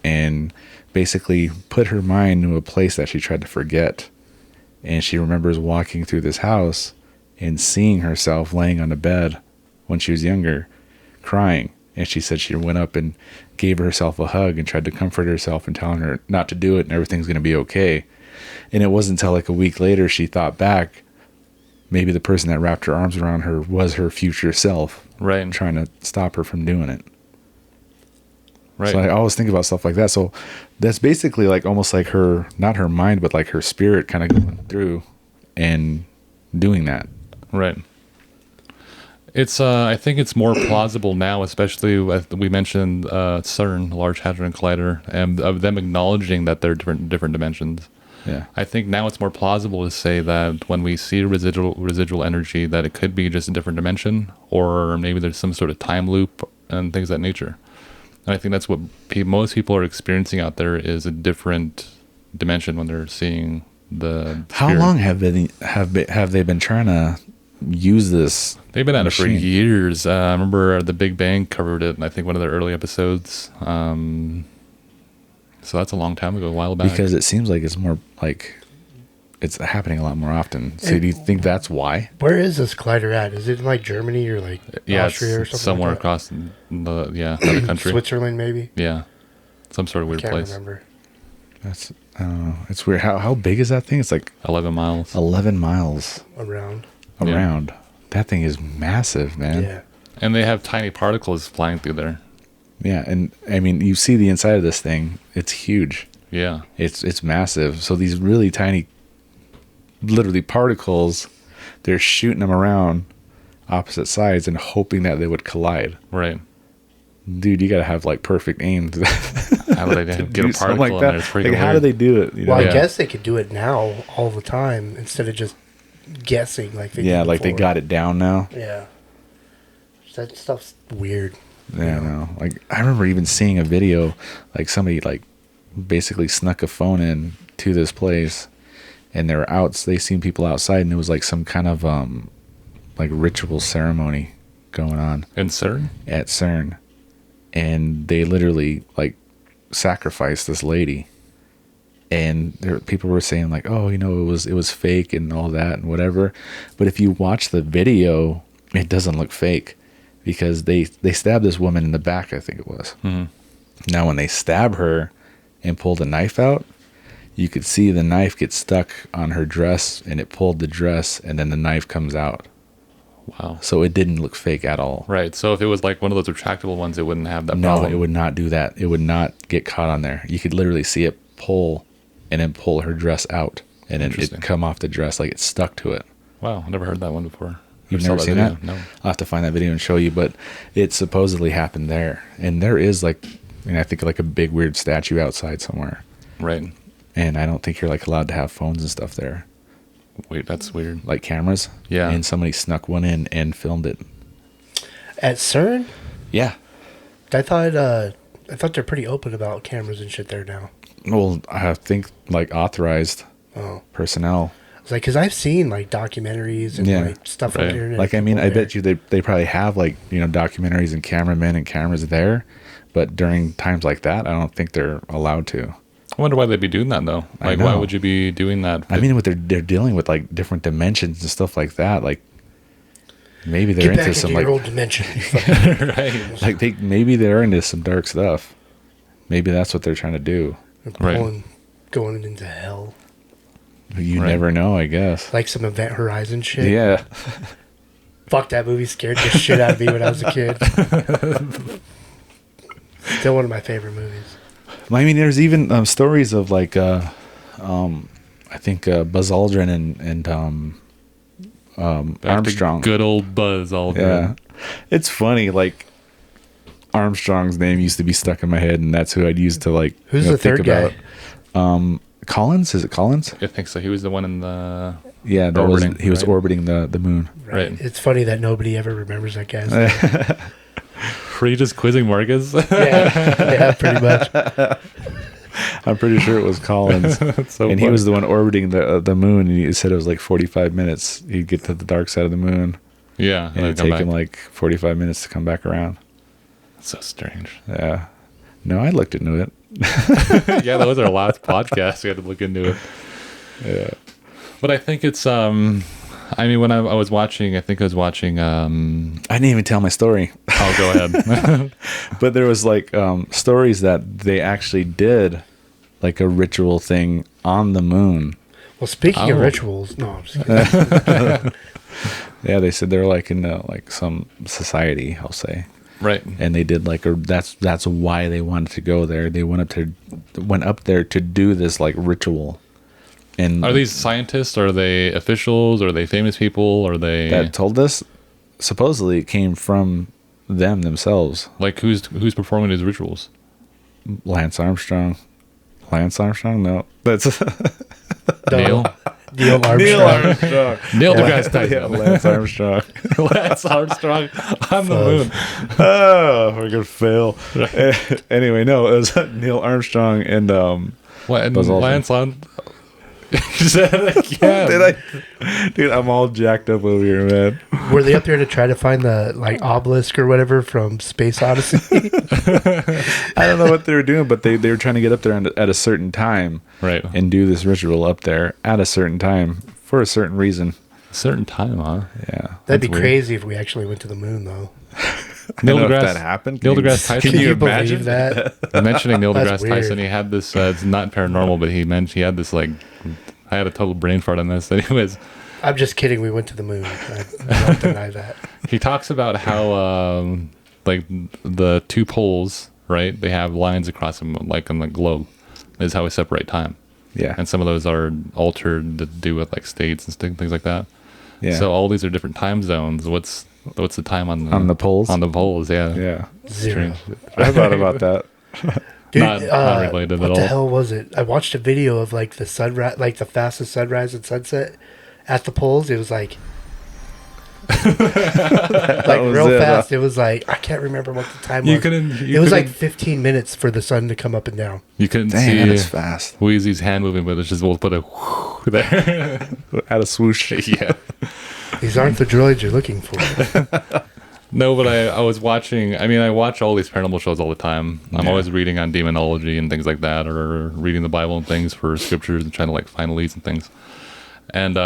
and basically put her mind into a place that she tried to forget. And she remembers walking through this house and seeing herself laying on a bed when she was younger, crying. And she said she went up and gave herself a hug and tried to comfort herself and telling her not to do it and everything's going to be okay. And it wasn't until like a week later she thought back, maybe the person that wrapped her arms around her was her future self. Right. Trying to stop her from doing it. Right. So I always think about stuff like that. So that's basically like almost like her, not her mind, but like her spirit kind of going through and doing that. Right. It's I think it's more plausible now, especially with, we mentioned CERN, Large Hadron Collider, and of them acknowledging that they're different dimensions. Yeah. I think now it's more plausible to say that when we see residual energy, that it could be just a different dimension, or maybe there's some sort of time loop and things of that nature. And I think that's what most people are experiencing out there, is a different dimension when they're seeing the spirit. How long have they been trying to use this? They've been at it for machine? years. I remember the Big Bang covered it in, I think, one of their early episodes. So that's a long time ago, a while back. Because it seems like it's more like it's happening a lot more often. So do you think that's why? Where is this collider at? Is it in like Germany or like Austria or something? Somewhere like that? across the country. Switzerland, maybe. Yeah, some sort of weird Can't place. remember. That's I don't know. It's weird. How big is that thing? It's like 11 miles. 11 miles Around. around. That thing is massive, man. Yeah. And they have tiny particles flying through there. Yeah, and I mean, you see the inside of this thing. It's huge. Yeah. It's massive. So these really tiny literally particles. They're shooting them around opposite sides and hoping that they would collide. Right. Dude, you gotta have like perfect aim to How would they get a particle like in that. there? It's freaking Like, how do weird. they do it? You know? Well, Yeah. I guess they could do it now all the time instead of just guessing like they did like they before. got it down now. Yeah. That stuff's weird. Yeah, no. Like I remember even seeing a video, like somebody like basically snuck a phone in to this place, and they seen people outside, and it was like some kind of like ritual ceremony going on In CERN? at CERN, and they literally like sacrificed this lady, and people were saying like, oh, you know, it was fake and all that and whatever, but if you watch the video, it doesn't look fake. Because they stabbed this woman in the back, I think it was. Mm-hmm. Now, when they stab her and pull the knife out, you could see the knife get stuck on her dress, and it pulled the dress, and then the knife comes out. Wow. So it didn't look fake at all. Right. So if it was like one of those retractable ones, it wouldn't have that No, problem. it would not do that. It would not get caught on there. You could literally see it pull, and then pull her dress out, and then Interesting. it come off the dress like it stuck to it. Wow. I never heard that one before. You've Never never saw seen video. that? No. I'll have to find that video and show you, but it supposedly happened there. And there is like, I think like a big weird statue outside somewhere. Right. And I don't think you're like allowed to have phones and stuff there, Wait, that's weird. like cameras. Yeah. And somebody snuck one in and filmed it. At CERN, Yeah. I thought they're pretty open about cameras and shit there now. Well, I think like authorized Oh, personnel. it's like because I've seen like documentaries and Yeah. like stuff Right. on the internet. Like, I mean, people I there. bet you they probably have like, you know, documentaries and cameramen and cameras there. But during times like that, I don't think they're allowed to. I wonder why they'd be doing that though. I Like, why know. would you be doing that? I mean, what they're dealing with like different dimensions and stuff like that. Like maybe they're Get back into some into like your old dimension. you fucking- right. like maybe they're into some dark stuff. Maybe that's what they're trying to do. Right. Going into hell. You Right. never know, I guess. Like some Event Horizon shit. Yeah. Fuck, that movie scared the shit out of me when I was a kid. Still one of my favorite movies. I mean, there's even stories of like, I think Buzz Aldrin and Back to Armstrong. Good old Buzz Aldrin. Yeah. It's funny, like Armstrong's name used to be stuck in my head, and that's who I'd use to like Who's the third guy? Collins? Is it Collins? I think so. He was the one in the Yeah, Orbiting, he was right? orbiting the moon. Right. It's funny that nobody ever remembers that guy's name. Were you just quizzing Marcus? Yeah, pretty much. I'm pretty sure it was Collins. That's so And he funny. was the one orbiting the moon, and he said it was like 45 minutes. He'd get to the dark side of the moon, Yeah. and it'd come take him back. like 45 minutes to come back around. So strange. Yeah. No, I looked into it. Yeah, that was our last podcast. We had to look into it. Yeah. But I think it's I mean, when I was watching, I think I was watching I didn't even tell my story. oh, go ahead. But there was like stories that they actually did like a ritual thing on the moon. Well, speaking of Oh. rituals, no, I'm just kidding. Yeah, they said they're like in like some society, I'll say. Right. And they did like that's why they wanted to go there. They went up there to do this like ritual. And Are these scientists? Are they officials? Are they famous people? Are they that told us supposedly it came from them themselves. like who's performing these rituals? Lance Armstrong. No, that's Neil Neil Armstrong. Armstrong. Neil deGrasse Tyson. Yeah, Lance Armstrong. Lance Armstrong on the moon. Oh, we're gonna fail. Anyway, no, it was Neil Armstrong and What? And Buzz Aldrin. Lance on. Say it again. did I? Dude, I'm all jacked up over here, man. Were they up there to try to find the like obelisk or whatever from Space Odyssey? I don't know what they were doing, but they were trying to get up there at a certain time, Right. and do this ritual up there at a certain time for a certain reason. A certain time, huh? Yeah, That'd be weird. crazy if we actually went to the moon, though. Neil I don't know if deGrasse that happened. Neil Can you- deGrasse Tyson. Can you believe imagine that? Mentioning Neil That's deGrasse Tyson, weird. he had this. It's not paranormal, but he had this like. I had a total brain fart on this. Anyways, I'm just kidding. We went to the moon. I don't deny that. he talks about how like the two poles, right? They have lines across them, like on the globe. Is how we separate time. Yeah. And some of those are altered to do with like states and things like that. Yeah. So all these are different time zones. What's the time on the poles? On the poles, yeah. Yeah. 0. I thought about that. Dude, Not related what at the all. hell was it? I watched a video of like the sunrise, like the fastest sunrise and sunset at the poles. It was like was real it, fast. It was like I can't remember what the time was. It was like 15 minutes for the sun to come up and down. You couldn't Dang, that's see fast. Wheezy's hand moving, but it's just we'll put a whoo there. At a swoosh. Yeah. These aren't the droids you're looking for. No, but I was watching. I mean, I watch all these paranormal shows all the time. I'm always reading on demonology and things like that, or reading the Bible and things for scriptures and trying to like find leads and things. And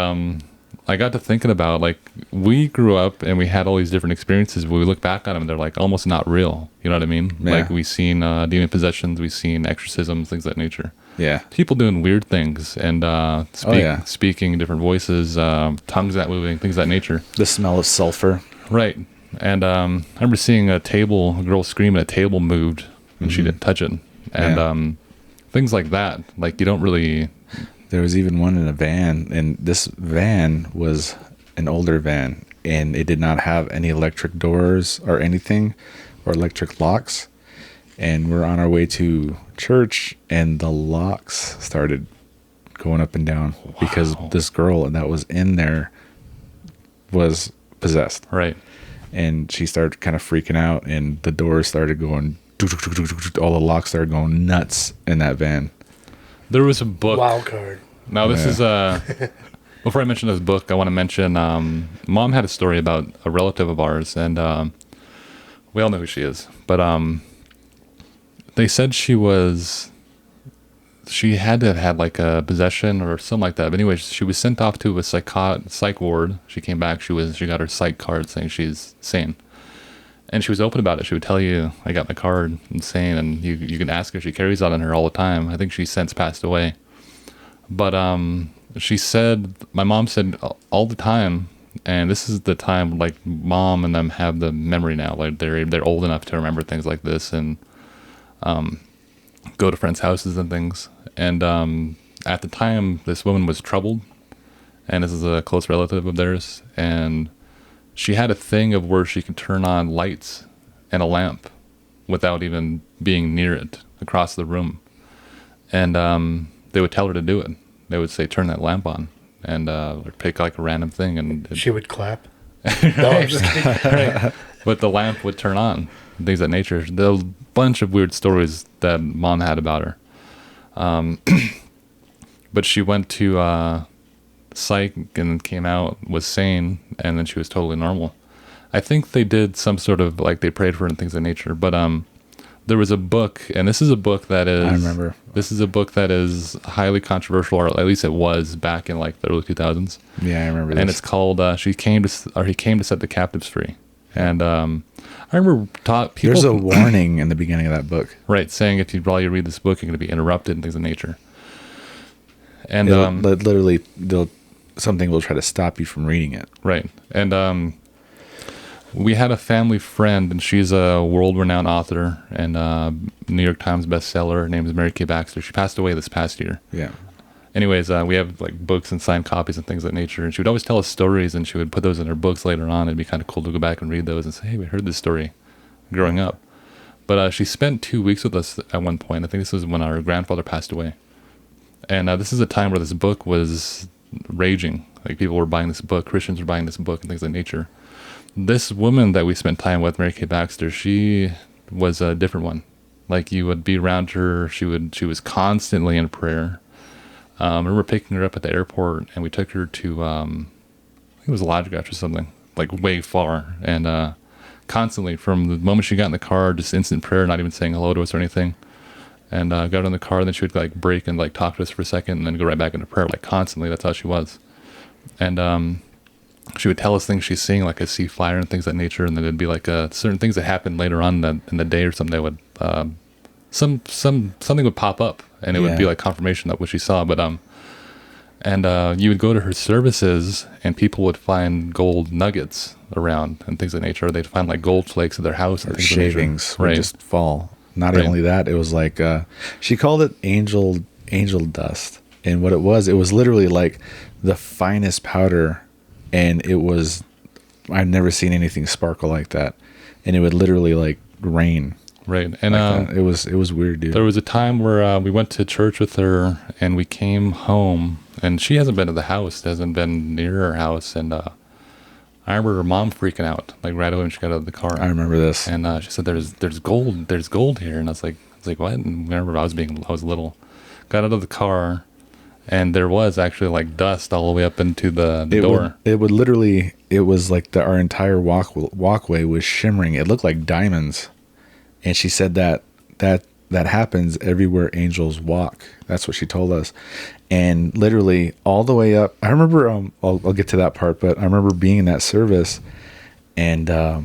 I got to thinking about like we grew up and we had all these different experiences. But we look back on them, they're like almost not real. You know what I mean? Yeah. Like we've seen demon possessions, we've seen exorcisms, things of that nature. Yeah. People doing weird things and speaking different voices, tongues not moving, things of that nature. The smell of sulfur. Right. And I remember seeing a girl scream, and a table moved, and she didn't touch it. And things like that. Like, you don't really... There was even one in a van, and this van was an older van, and it did not have any electric doors or anything, or electric locks. And we're on our way to church, and the locks started going up and down because this girl that was in there was possessed. Right. And she started kind of freaking out, and the doors started going, all the locks started going nuts in that van. There was a book. Wild card. Now, this is before I mention this book, I want to mention Mom had a story about a relative of ours, and we all know who she is. But they said she had to have had like a possession or something like that. But anyways, she was sent off to a psych ward. She came back. She got her psych card saying she's sane, and she was open about it. She would tell you, "I got my card, I'm sane," and you can ask her. She carries that on her all the time. I think she's since passed away, but she said, my mom said all the time, and this is the time like Mom and them have the memory now. Like they're old enough to remember things like this and go to friends' houses and things. And at the time, this woman was troubled, and this is a close relative of theirs, and she had a thing of where she could turn on lights and a lamp without even being near it across the room. And they would tell her to do it. They would say, turn that lamp on, and or pick like a random thing. And She would clap. No, I'm just kidding. Right. But the lamp would turn on, things of that nature. There was a bunch of weird stories that Mom had about her. But she went to psych and came out, was sane, and then she was totally normal. I think they did some sort of, like, they prayed for her and things of nature. But there was a book, and this is a book that is... I remember. This is a book that is highly controversial, or at least it was back in, like, the early 2000s. Yeah, I remember this. And it's called He Came to Set the Captives Free. And I remember people... There's a warning in the beginning of that book. Right, saying while you read this book, you're going to be interrupted and things of nature. And Literally, something will try to stop you from reading it. Right. And we had a family friend, and she's a world-renowned author and New York Times bestseller. Her name is Mary Kay Baxter. She passed away this past year. Yeah. Anyways, we have like books and signed copies and things of that nature. And she would always tell us stories, and she would put those in her books later on. It'd be kind of cool to go back and read those and say, hey, we heard this story growing up. But she spent 2 weeks with us at one point. I think this was when our grandfather passed away. And this is a time where this book was raging. Like, people were buying this book. Christians were buying this book and things of that nature. This woman that we spent time with, Mary Kay Baxter, she was a different one. Like, you would be around her. She was constantly in prayer. I remember picking her up at the airport, and we took her to, I think it was Lodgepole or something, like way far. And constantly, from the moment she got in the car, just instant prayer, not even saying hello to us or anything. And got in the car, and then she would like break and like talk to us for a second, and then go right back into prayer, like constantly. That's how she was. And she would tell us things she's seeing, like I see fire and things of that nature, and then it'd be like certain things that happened later on in the day or something that would something would pop up, and it would be like confirmation of what she saw. But and you would go to her services, and people would find gold nuggets around and things of that nature. They'd find like gold flakes at their house, and Or things shavings of that nature. would just fall. Not only that, it was like she called it angel dust, And what it was literally like the finest powder, and I've never seen anything sparkle like that. And it would literally like rain. Right. And like it was weird, dude. There was a time where we went to church with her, and we came home, and she hasn't been to the house, hasn't been near her house. And I remember her mom freaking out, like right away when she got out of the car. I remember this. And she said, there's gold here. And I was like, what? And I remember I was little. Got out of the car, and there was actually like dust all the way up into the door. It was like our entire walkway was shimmering. It looked like diamonds. And she said that happens everywhere angels walk. That's what she told us. And literally all the way up, I remember, I'll get to that part, but I remember being in that service, and I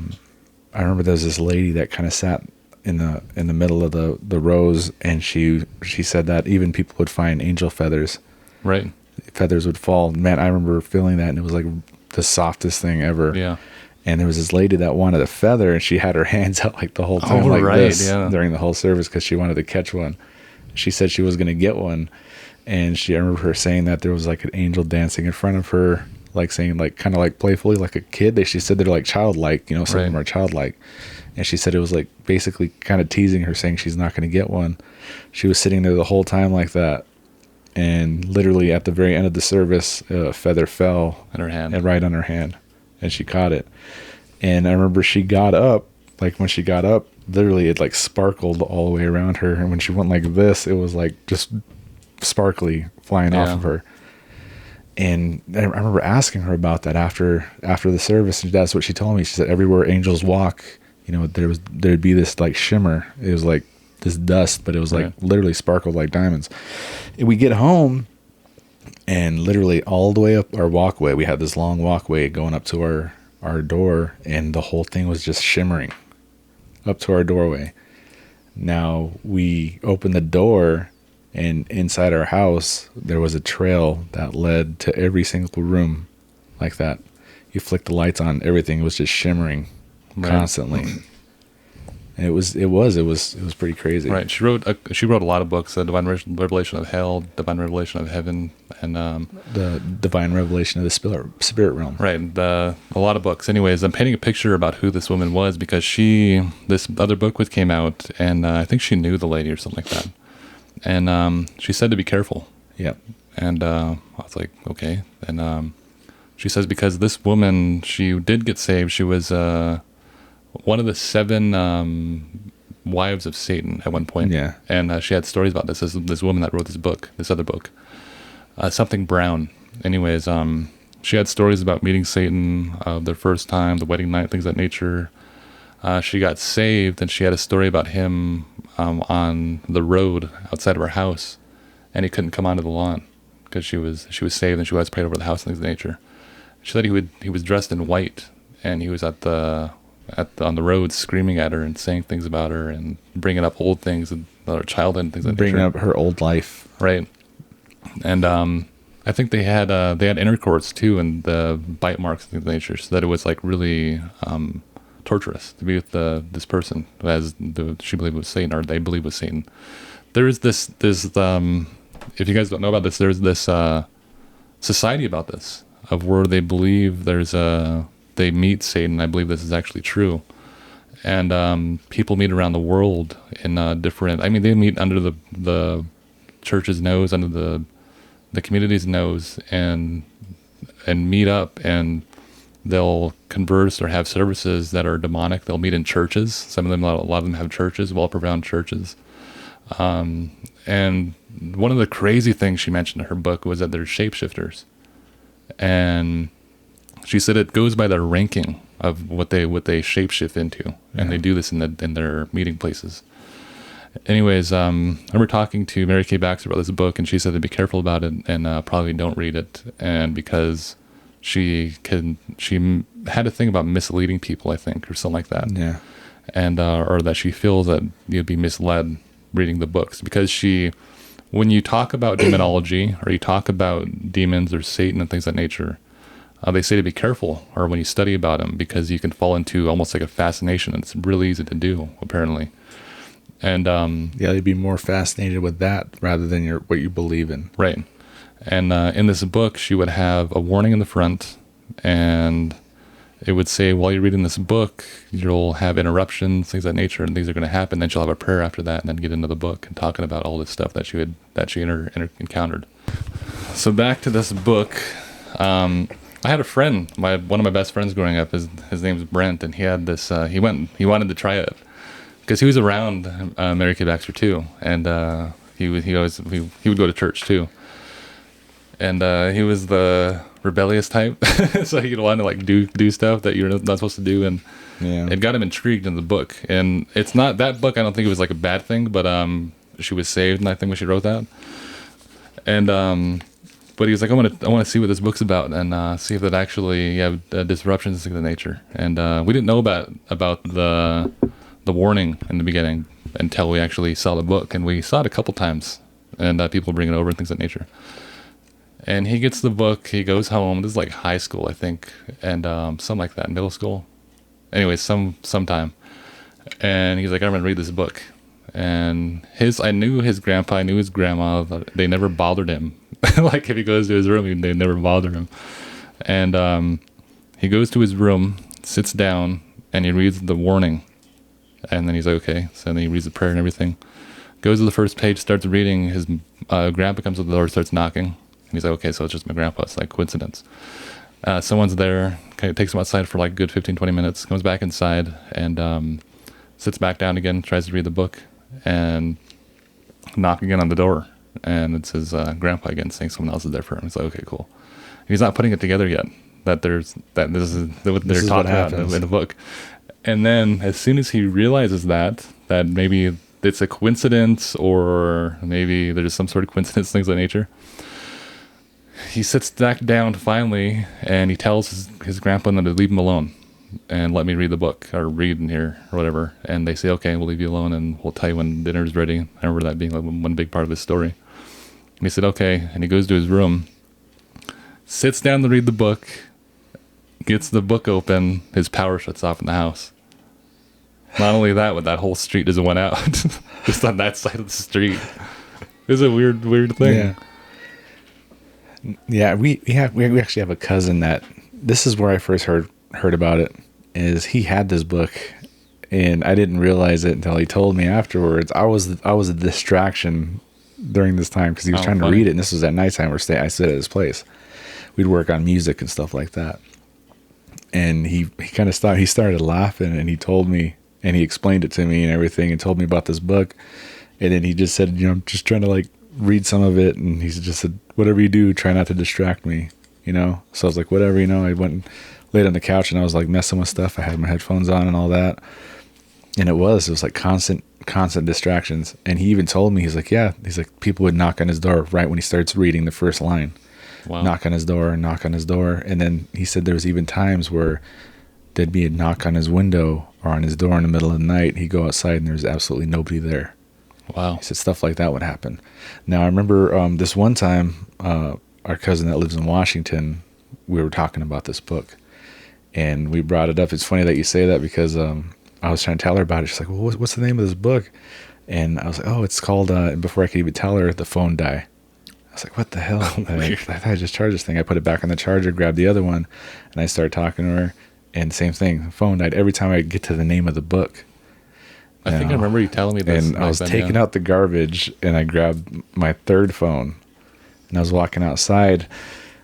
remember there was this lady that kind of sat in the middle of the rows, and she said that even people would find angel feathers. Right. Feathers would fall. Man, I remember feeling that, and it was like the softest thing ever. Yeah. And there was this lady that wanted a feather, and she had her hands out like the whole time this during the whole service because she wanted to catch one. She said she was going to get one, and I remember her saying that there was like an angel dancing in front of her, like saying like kind of like playfully like a kid. She said they're like childlike, some of them are childlike. And she said it was like basically kind of teasing her, saying she's not going to get one. She was sitting there the whole time like that. And literally at the very end of the service, a feather fell in her hand, and right on her hand, and she caught it. And I remember she got up, like when she got up, literally it like sparkled all the way around her. And when she went like this, it was like just sparkly flying off of her. And I remember asking her about that after the service, and that's what she told me. She said everywhere angels walk, there'd be this like shimmer. It was like this dust, but it was like literally sparkled like diamonds. And we get home, and literally all the way up our walkway, we had this long walkway going up to our door, and the whole thing was just shimmering up to our doorway. Now we opened the door, and inside our house there was a trail that led to every single room like that. You flick the lights on, everything was just shimmering constantly. And it was pretty crazy. Right. She wrote a lot of books: The Divine Revelation of Hell, Divine Revelation of Heaven, and the Divine Revelation of the Spirit Realm. Right. A lot of books. Anyways, I'm painting a picture about who this woman was because this other book came out, and I think she knew the lady or something like that. And she said to be careful. Yeah. And I was like, okay. And she says because this woman, she did get saved. She was one of the 7 wives of Satan at one point. Yeah. And she had stories about this woman that wrote this other book, something Brown. Anyways, she had stories about meeting Satan, their first time, the wedding night, things of that nature. She got saved, and she had a story about him on the road outside of her house, and he couldn't come onto the lawn because she was saved, and she was prayed over the house and things of that nature. She said he was dressed in white, and he was on the road screaming at her and saying things about her and bringing up old things about her childhood and things like that. Bringing up her old life. Right. And I think they had intercourse too, and the bite marks and things of that nature, so that it was like really torturous to be with this person as she believed was Satan, or they believe was Satan. There is this if you guys don't know about this, there's this society about this, of where they believe they meet Satan. I believe this is actually true. And people meet around the world in they meet under the church's nose, under the community's nose, and meet up, and they'll converse or have services that are demonic. They'll meet in churches. Some of them, a lot of them have churches, well-profound churches. And one of the crazy things she mentioned in her book was that they're shapeshifters. And she said it goes by their ranking of what they shapeshift into, and they do this in their meeting places. Anyways, I remember talking to Mary Kay Baxter about this book, and she said to be careful about it and probably don't read it, and because she had a thing about misleading people, I think, or something like that. Yeah, and or that she feels that you'd be misled reading the books, because when you talk about demonology or you talk about demons or Satan and things of that nature, they say to be careful, or when you study about them, because you can fall into almost like a fascination, and it's really easy to do, apparently. And they'd be more fascinated with that rather than what you believe in. Right. And in this book, she would have a warning in the front, and it would say, while you're reading this book, you'll have interruptions, things of that nature, and things are going to happen. Then she'll have a prayer after that, and then get into the book and talking about all this stuff that she encountered. So back to this book. I had a friend, one of my best friends growing up. His name's Brent, and he had this. He wanted to try it because he was around Mary Kay Baxter too, and he would go to church too, and he was the rebellious type, so he'd want to like do stuff that you're not supposed to do, and it got him intrigued in the book. And it's not that book. I don't think it was like a bad thing, but she was saved, and I think when she wrote that, and but he was like, I want to see what this book's about, and see if it actually disruptions and things of nature. And we didn't know about the warning in the beginning until we actually saw the book, and we saw it a couple times, and people bring it over and things of that nature. And he gets the book, he goes home, this is like high school, I think, and something like that, middle school. Anyway, sometime. And he's like, I'm going to read this book. And I knew his grandpa, I knew his grandma, they never bothered him. Like if he goes to his room, they never bother him. And he goes to his room, sits down, and he reads the warning. And then he's like, okay. So then he reads the prayer and everything. Goes to the first page, starts reading. His grandpa comes to the door, starts knocking. And he's like, okay, so it's just my grandpa. It's like coincidence. Someone's there, takes him outside for like a good 15, 20 minutes, comes back inside and sits back down again, tries to read the book, and knock again on the door. And it's his grandpa again saying someone else is there for him. He's like, okay, cool. He's not putting it together yet, that this is what they're talking about in the book. And then as soon as he realizes that maybe it's a coincidence or maybe there's some sort of coincidence, things of that nature, he sits back down finally, and he tells his grandpa to leave him alone and let me read the book or read in here or whatever. And they say, okay, we'll leave you alone and we'll tell you when dinner's ready. I remember that being like one big part of his story. And he said, okay. And he goes to his room, sits down to read the book, gets the book open, his power shuts off in the house. Not only that, but that whole street just went out. Just on that side of the street. It's a weird thing. Yeah. Yeah, we actually have a cousin that this is where I first heard about it. Is he had this book, and I didn't realize it until he told me afterwards. I was a distraction during this time because he was trying to read it, and this was at nighttime. I stayed at his place. We'd work on music and stuff like that, and he kind of stopped. He started laughing, and he told me, and he explained it to me and everything, and told me about this book, and then he just said, I'm just trying to like read some of it, and he just said, whatever you do, try not to distract me, so I was like, whatever, I went and laid on the couch, and I was like messing with stuff. I had my headphones on and all that, and it was like constant distractions. And he even told me, he's like people would knock on his door right when he starts reading the first line. Wow. knock on his door, and then he said there was even times where there'd be a knock on his window or on his door in the middle of the night. He'd go outside and there's absolutely nobody there. Wow. He said stuff like that would happen. Now, I remember this one time, our cousin that lives in Washington, we were talking about this book, and we brought it up. It's funny that you say that because I was trying to tell her about it. She's like, well, what's the name of this book? And I was like, oh, it's called, before I could even tell her, The Phone Die. I was like, what the hell? I thought I just charged this thing. I put it back on the charger, grabbed the other one, and I started talking to her, and same thing. The phone died every time I get to the name of the book. I think I remember you telling me this. And I was taking out the garbage, and I grabbed my third phone, and I was walking outside.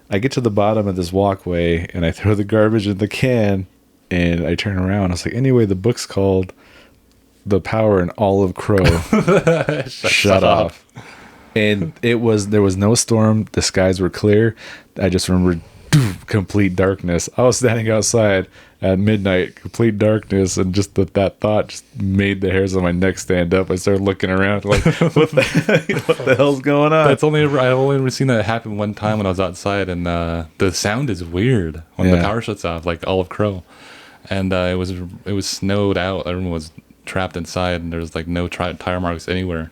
I get to the bottom of this walkway, and I throw the garbage in the can, and I turn around. I was like, anyway, the book's called The Power in Olive Crow. Shut off. And there was no storm. The skies were clear. I just remember complete darkness. I was standing outside at midnight, complete darkness, and just that thought just made the hairs on my neck stand up. I started looking around like, what the hell's going on? I've only ever seen that happen one time when I was outside, and the sound is weird when the power shuts off, like Olive Crow. And it was snowed out. Everyone was trapped inside, and there was like no tire marks anywhere.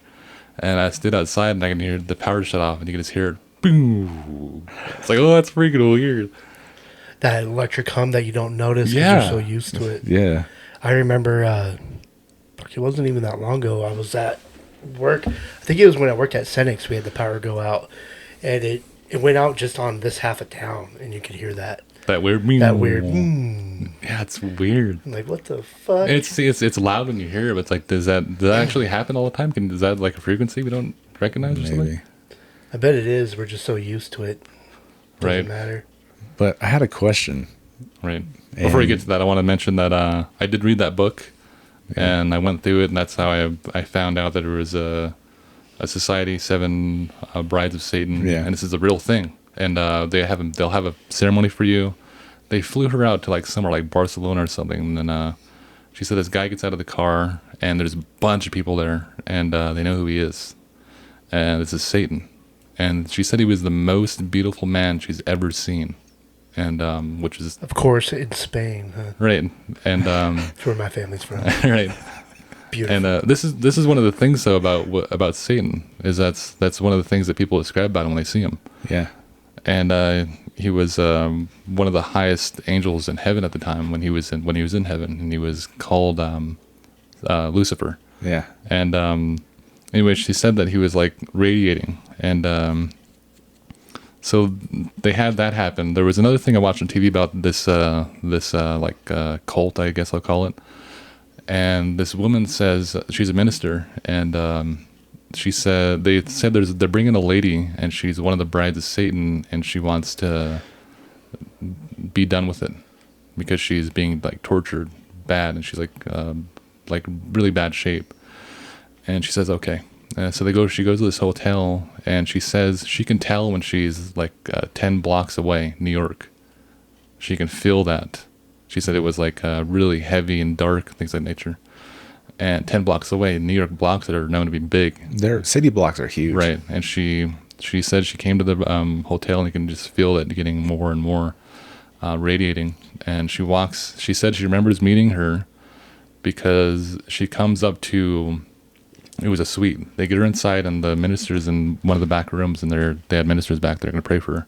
And I stood outside, and I can hear the power shut off, and you can just hear it, boom. It's like, oh, that's freaking weird. That electric hum that you don't notice because you're so used to it. Yeah. I remember, it wasn't even that long ago. I was at work. I think it was when I worked at Senex. We had the power go out, and it it went out just on this half of town, and you could hear that. That weird. Yeah, it's weird. I'm like, what the fuck? It's loud when you hear it, but it's like, does that actually happen all the time? Is that like a frequency we don't recognize or something? I bet it is. We're just so used to it. Doesn't matter. But I had a question. Right. Before we get to that, I want to mention that I did read that book, and I went through it, and that's how I found out that there was a society, 7 Brides of Satan, and this is a real thing. And they'll have a ceremony for you. They flew her out to like somewhere like Barcelona or something, and then she said this guy gets out of the car, and there's a bunch of people there, and they know who he is, and this is Satan. And she said he was the most beautiful man she's ever seen, and which is of course in Spain, huh? Right, and that's where my family's from. Right, beautiful. And this is one of the things though about Satan is that's one of the things that people describe about him when they see him. Yeah, and he was one of the highest angels in heaven at the time when he was in heaven, and he was called Lucifer. Yeah, and anyway, she said that he was like radiating. And so they had that happen. There was another thing I watched on TV about this cult, I guess I'll call it. And this woman says she's a minister, and she said they're bringing a lady, and she's one of the brides of Satan, and she wants to be done with it because she's being like tortured bad, and she's like really bad shape. And she says okay. So she goes to this hotel, and she says she can tell when she's like 10 blocks away, New York. She can feel that. She said it was like really heavy and dark, things of that nature. And 10 blocks away, New York blocks that are known to be big. Their city blocks are huge. Right. And she said she came to the hotel, and you can just feel it getting more and more radiating. And she said she remembers meeting her because she comes up to... It was a suite. They get her inside, and the minister's in one of the back rooms, and they had ministers back there going to pray for her.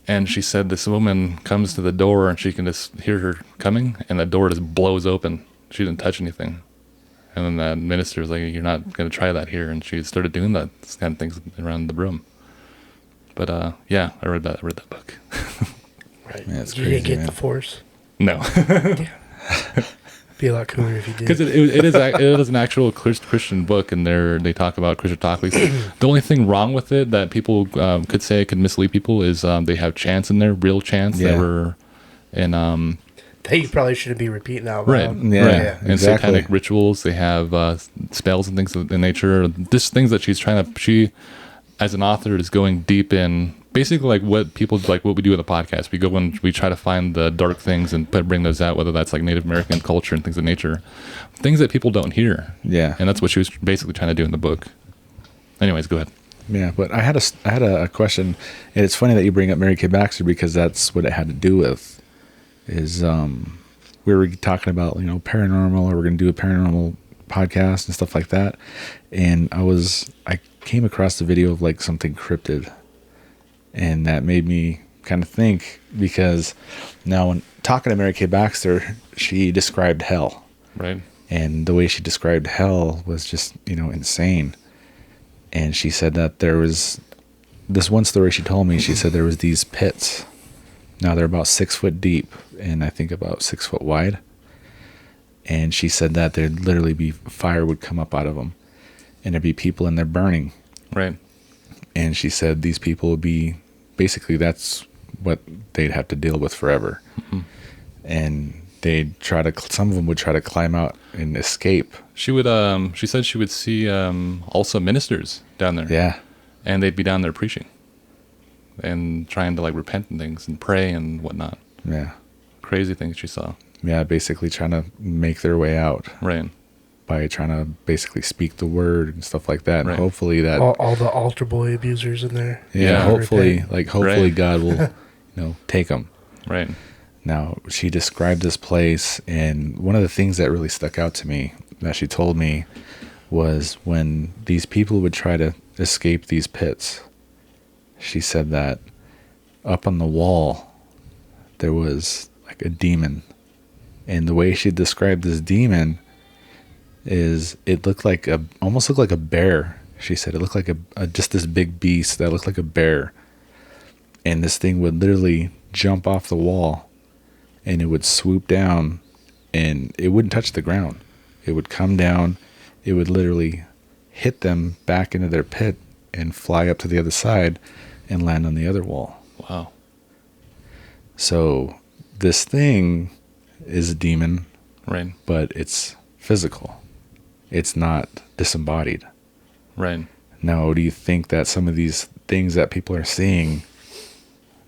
And she said this woman comes to the door, and she can just hear her coming, and the door just blows open. She didn't touch anything. And then that minister's like, "You're not going to try that here." And she started doing that kind of things around the room. But yeah, I read that book. Right. Yeah, it's You crazy, didn't get man. the Force? No. Be a lot cooler if you did. Because it is an actual Christian book, and they talk about Christian topics. The only thing wrong with it that people could say could mislead people is they have chants in there, real chants that were in that you probably shouldn't be repeating out right, loud. Yeah, right. yeah, And exactly. satanic rituals. They have spells and things of the nature. Just things that she, as an author, is going deep in. Basically, like what we do in the podcast. We go and we try to find the dark things and bring those out, whether that's like Native American culture and things of nature, things that people don't hear. Yeah, And that's what she was basically trying to do in the book. Anyways, go ahead. yeah. But I had a question, and it's funny that you bring up Mary Kay Baxter because that's what it had to do with. Is we were talking about paranormal, or we're going to do a paranormal podcast and stuff like that, and I came across the video of like something cryptid. And that made me kind of think, because now when talking to Mary Kay Baxter, she described hell. Right. And the way she described hell was just, insane. And she said that there was this one story she told me. She said there was these pits. Now they're about 6 foot deep and I think about 6 foot wide. And she said that there'd literally be fire would come up out of them, and there'd be people in there burning. Right. And she said these people would be, basically that's what they'd have to deal with forever. Mm-hmm. And some of them would try to climb out and escape. She said she would see also ministers down there. Yeah. And they'd be down there preaching and trying to like repent and things and pray and whatnot. Yeah. Crazy things she saw. Yeah, basically trying to make their way out. Right. By trying to basically speak the word and stuff like that. And right. Hopefully that... All the altar boy abusers in there. Yeah, hopefully right. God will, take them. Right. Now, she described this place, and one of the things that really stuck out to me that she told me was when these people would try to escape these pits, she said that up on the wall there was like a demon. And the way she described this demon is it almost looked like a bear. She said it looked like just this big beast that looked like a bear. and this thing would literally jump off the wall, and it would swoop down, and it wouldn't touch the ground. It would come down, it would literally hit them back into their pit and fly up to the other side and land on the other wall. Wow. So this thing is a demon, Right. but it's physical. It's not disembodied. Right. Now, do you think that some of these things that people are seeing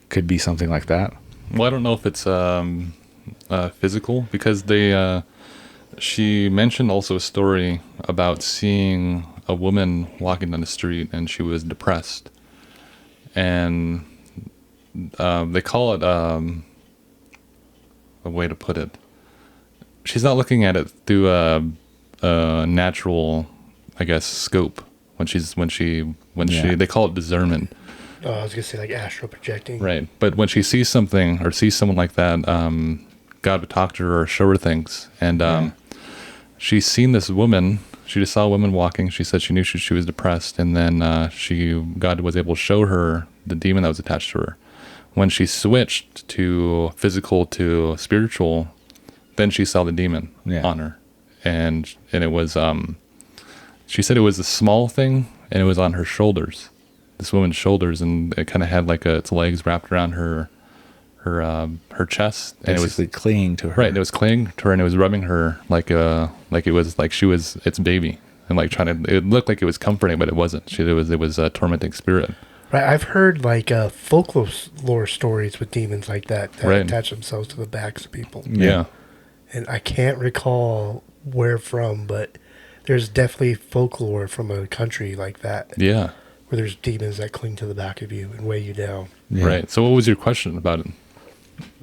could be something like that? Well, I don't know if it's physical, because she mentioned also a story about seeing a woman walking down the street and she was depressed, and they call it a way to put it. She's not looking at it through a natural, I guess, scope. When she they call it discernment. Oh, I was gonna say like astral projecting. Right. But when she sees something or sees someone like that, God would talk to her or show her things. And she's seen this woman. She just saw a woman walking. She said she knew she was depressed. And then God was able to show her the demon that was attached to her. When she switched to physical to spiritual, then she saw the demon on her. And it was, she said it was a small thing, and it was on her shoulders. This woman's shoulders, and it kind of had like its legs wrapped around her chest, and Basically it was clinging to her. Right, it was clinging to her, and it was rubbing her like it was like she was its baby, and like trying to. It looked like it was comforting, but it wasn't. It was a tormenting spirit. Right, I've heard like folklore stories with demons like that attach themselves to the backs of people. Yeah, and I can't recall where from, but there's definitely folklore from a country like that. Yeah. Where there's demons that cling to the back of you and weigh you down. Yeah. Right. So what was your question about it?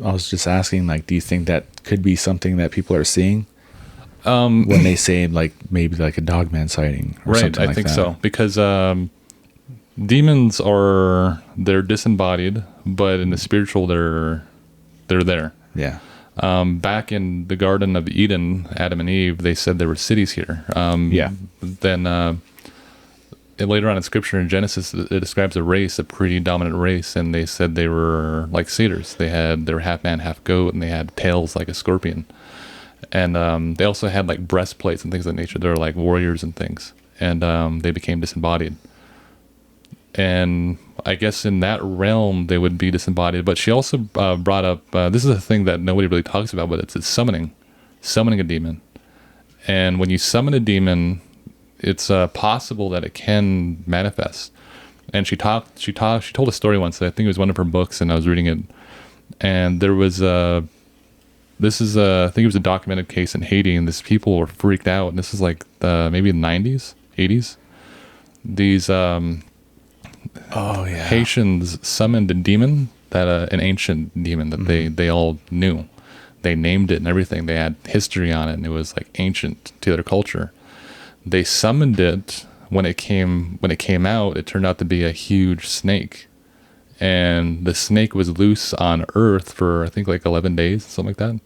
I was just asking, like, do you think that could be something that people are seeing when they say, like, maybe like a dogman sighting or something like that? I think so. Because demons they're disembodied, but in the spiritual, they're there. Yeah. Back in the Garden of Eden, Adam and Eve, they said there were cities here. Then later on in Scripture, in Genesis, it describes a pretty dominant race, and they said they were like satyrs. They were half man, half goat, and they had tails like a scorpion. And they also had like breastplates and things of that nature. They were like warriors and things, and they became disembodied. And I guess in that realm, they would be disembodied. But she also brought up, this is a thing that nobody really talks about, but it's summoning a demon. And when you summon a demon, it's possible that it can manifest. And she told a story once. I think it was one of her books, and I was reading it. And there was I think it was a documented case in Haiti, and these people were freaked out. And this is like maybe the 90s, 80s. These Haitians summoned a demon, an ancient demon that they all knew. They named it and everything. They had history on it, and it was like ancient to their culture. They summoned it. When it came out, it turned out to be a huge snake, and the snake was loose on Earth for I think like 11 days, something like that,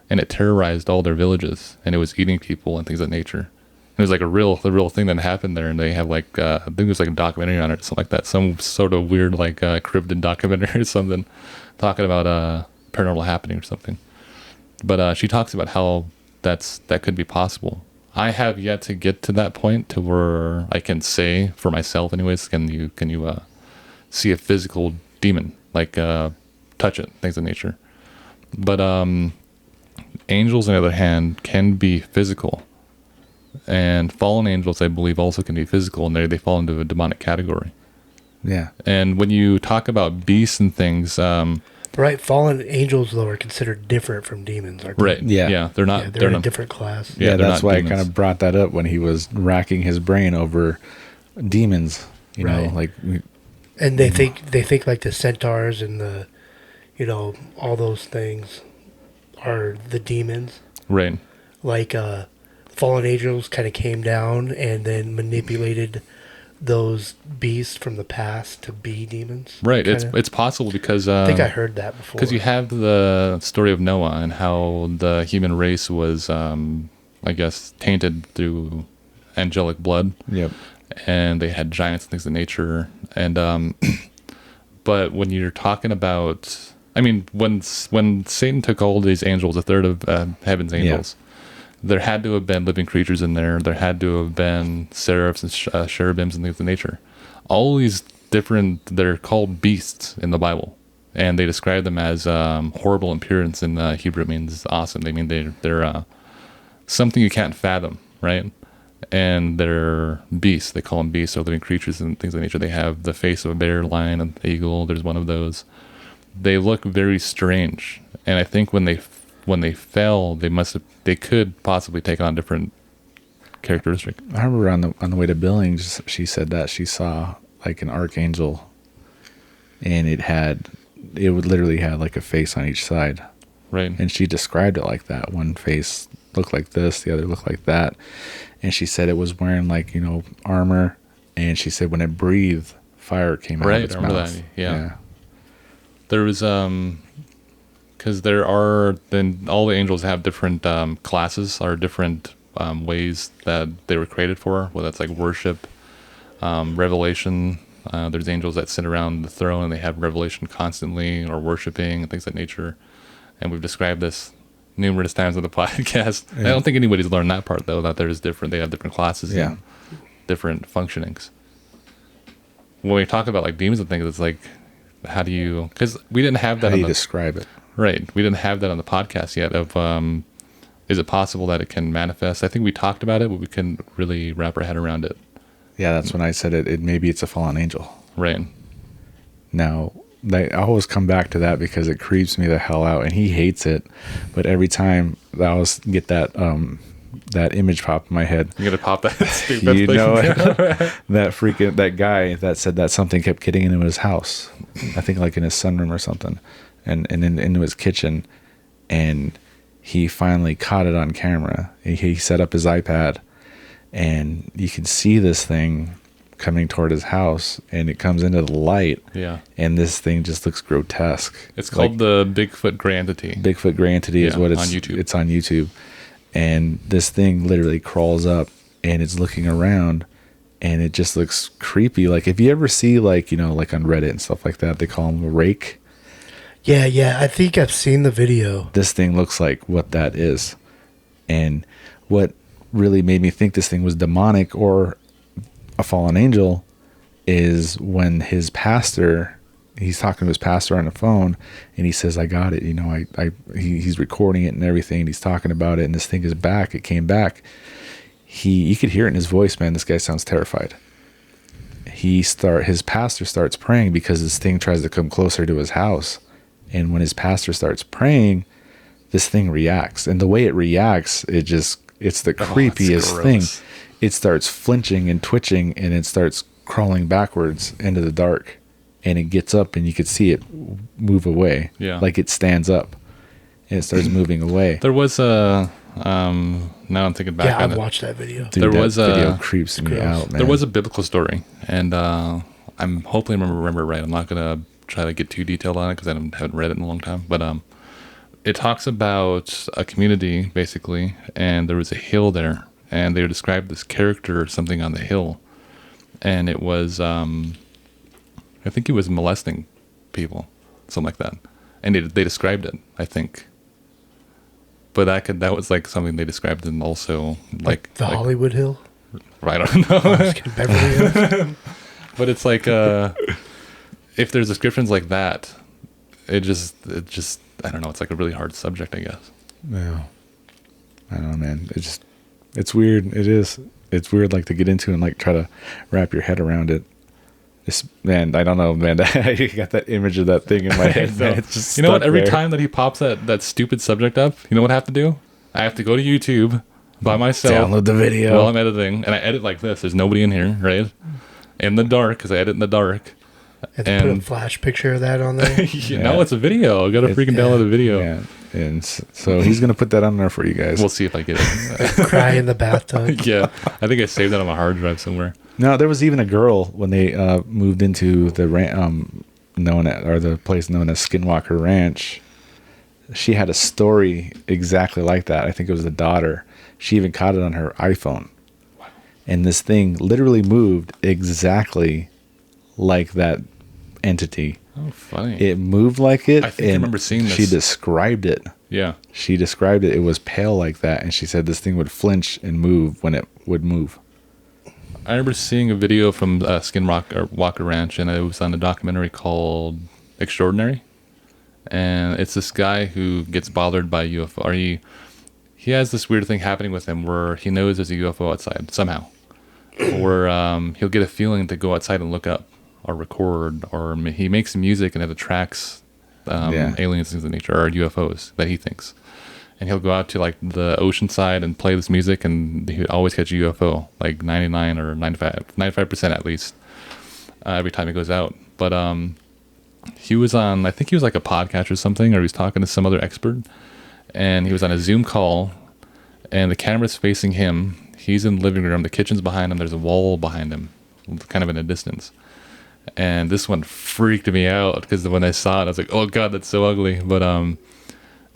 and it terrorized all their villages, and it was eating people and things of that nature. It was like the real thing that happened there, and they have like I think it was like a documentary on it, or something like that, some sort of weird like cryptid documentary or something, talking about paranormal happening or something. But she talks about how that could be possible. I have yet to get to that point to where I can say for myself, anyways, can you see a physical demon, like touch it, things of nature. But angels, on the other hand, can be physical, and fallen angels, I believe, also can be physical, and they fall into a demonic category. Yeah. And when you talk about beasts and things, right, fallen angels though are considered different from demons, aren't they? right? Yeah, they're not. Yeah, they're in a not, different class. Yeah, they're that's not why demons. I kind of brought that up when he was racking his brain over demons. You know, Right. like And they think like the centaurs and the, all those things are the demons. Right. Like fallen angels kind of came down and then manipulated those beasts from the past to be demons. Right. kinda. It's possible because I think I heard that before. because you have the story of Noah and how the human race was, I guess, tainted through angelic blood. Yep. And they had giants and things of nature. And But when you're talking about, I mean, when Satan took all these angels, a third of heaven's angels, there had to have been living creatures in there. There had to have been seraphs and cherubims and things of nature. All these different, they're called beasts in the Bible. And they describe them as horrible appearance. In Hebrew, it means awesome. They mean they're something you can't fathom, right? And they're beasts. They call them beasts or living creatures and things of nature. They have the face of a bear, lion, an eagle. There's one of those. They look very strange. And I think when they fell, they could possibly take on different characteristics. I remember on the way to Billings, she said that she saw like an archangel, and it would literally have like a face on each side. Right. And she described it like that. One face looked like this, the other looked like that. And she said it was wearing like, armor. And she said when it breathed, fire came out of its mouth. That. Yeah. There was, because then all the angels have different classes or different ways that they were created for, whether that's like worship, revelation. There's angels that sit around the throne and they have revelation constantly, or worshiping and things of that nature. And we've described this numerous times on the podcast. Yeah. I don't think anybody's learned that part though, that they have different classes and different functionings. When we talk about like demons and things, it's like, how do you, because we didn't have that. How do you describe it? Right. We didn't have that on the podcast yet of, is it possible that it can manifest? I think we talked about it, but we couldn't really wrap our head around it. Yeah, that's when I said it maybe it's a fallen angel. Right. Now, I always come back to that because it creeps me the hell out, and he hates it. But every time I always get that image pop in my head. You're gonna pop that stupid that guy that said that something kept getting into his house. I think like in his sunroom or something, and into his kitchen, and he finally caught it on camera. He set up his iPad, and you can see this thing coming toward his house, and it comes into the light. Yeah. And this thing just looks grotesque. It's called the Bigfoot Gray Entity. Bigfoot Gray Entity is what it's on YouTube. It's on YouTube. And this thing literally crawls up and it's looking around, and it just looks creepy. Like if you ever see like like on Reddit and stuff like that, they call them a rake. Yeah. I think I've seen the video. This thing looks like what that is. And what really made me think this thing was demonic or a fallen angel is when his pastor, he's talking to his pastor on the phone, and he says, I got it. He's recording it and everything. And he's talking about it, and this thing is back. It came back. You could hear it in his voice, man. This guy sounds terrified. His pastor starts praying because this thing tries to come closer to his house. And when his pastor starts praying, this thing reacts. And the way it reacts, it's the creepiest thing. It starts flinching and twitching, and it starts crawling backwards into the dark, and it gets up, and you could see it move away. Yeah. Like it stands up and it starts moving away. There was a, now I'm thinking back on it. Yeah, I watched that video. Dude, video creeps me out, man. There was a biblical story, and I'm hopefully remember it right. I'm not going to try to get too detailed on it because I haven't read it in a long time, but it talks about a community basically, and there was a hill there, and they described this character or something on the hill, and it was I think he was molesting people, something like that, and they described it, I think. But that was like something they described, and also like the Hollywood Hill. I don't know. Beverly Hills. But it's like if there's descriptions like that, it just I don't know. It's like a really hard subject, I guess. Yeah, I don't know, man. It's weird. It is. It's weird, like to get into and like try to wrap your head around it. Man, I don't know, man. I got that image of that thing in my head, man. It's just you know what? Every there. time that he pops that stupid subject up, you know what I have to do? I have to go to YouTube by myself. Download the video while I'm editing, and I edit like this. There's nobody in here, right? In the dark, because I edit in the dark. Put a flash picture of that on there. No, it's a video. I got to freaking download the video. Yeah. And so he's gonna put that on there for you guys. We'll see if I get it. Cry in the bathtub. Yeah, I think I saved that on my hard drive somewhere. No, there was even a girl when they moved into the the place known as Skinwalker Ranch. She had a story exactly like that. I think it was the daughter. She even caught it on her iPhone. Wow. And this thing literally moved exactly like that entity. Oh, funny. It moved like it. I think I remember seeing this. She described it. Yeah. She described it. It was pale like that, and she said this thing would flinch and move when it would move. I remember seeing a video from Skinwalker Ranch, and it was on a documentary called Extraordinary. And it's this guy who gets bothered by UFO. Or he has this weird thing happening with him where he knows there's a UFO outside somehow. Or he'll get a feeling to go outside and look up or record. Or he makes music and it attracts aliens, things of nature, or UFOs that he thinks. And he'll go out to like the ocean side and play this music, and he would always catch a UFO, like 99 or 95% at least, every time he goes out. But he was on, I think he was like a podcast or something, or he was talking to some other expert, and he was on a Zoom call, and the camera's facing him. He's in the living room, the kitchen's behind him, there's a wall behind him, kind of in a distance. And this one freaked me out, because when I saw it, I was like, oh God, that's so ugly. But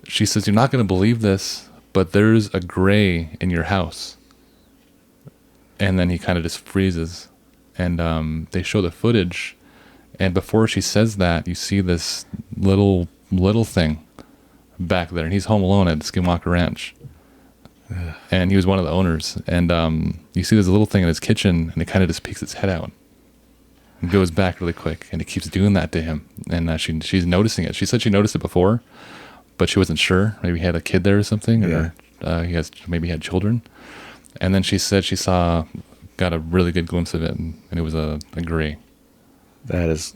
she says, you're not going to believe this, but there's a gray in your house. And then he kind of just freezes. And they show the footage. And before she says that, you see this little thing back there. And he's home alone at Skinwalker Ranch. And he was one of the owners. And you see this little thing in his kitchen, and it kind of just peeks its head out. And goes back really quick. And it keeps doing that to him. And she's noticing it. She said she noticed it before, but she wasn't sure. Maybe he had a kid there or something, or maybe he had children. And then she said she got a really good glimpse of it, and it was a gray. That is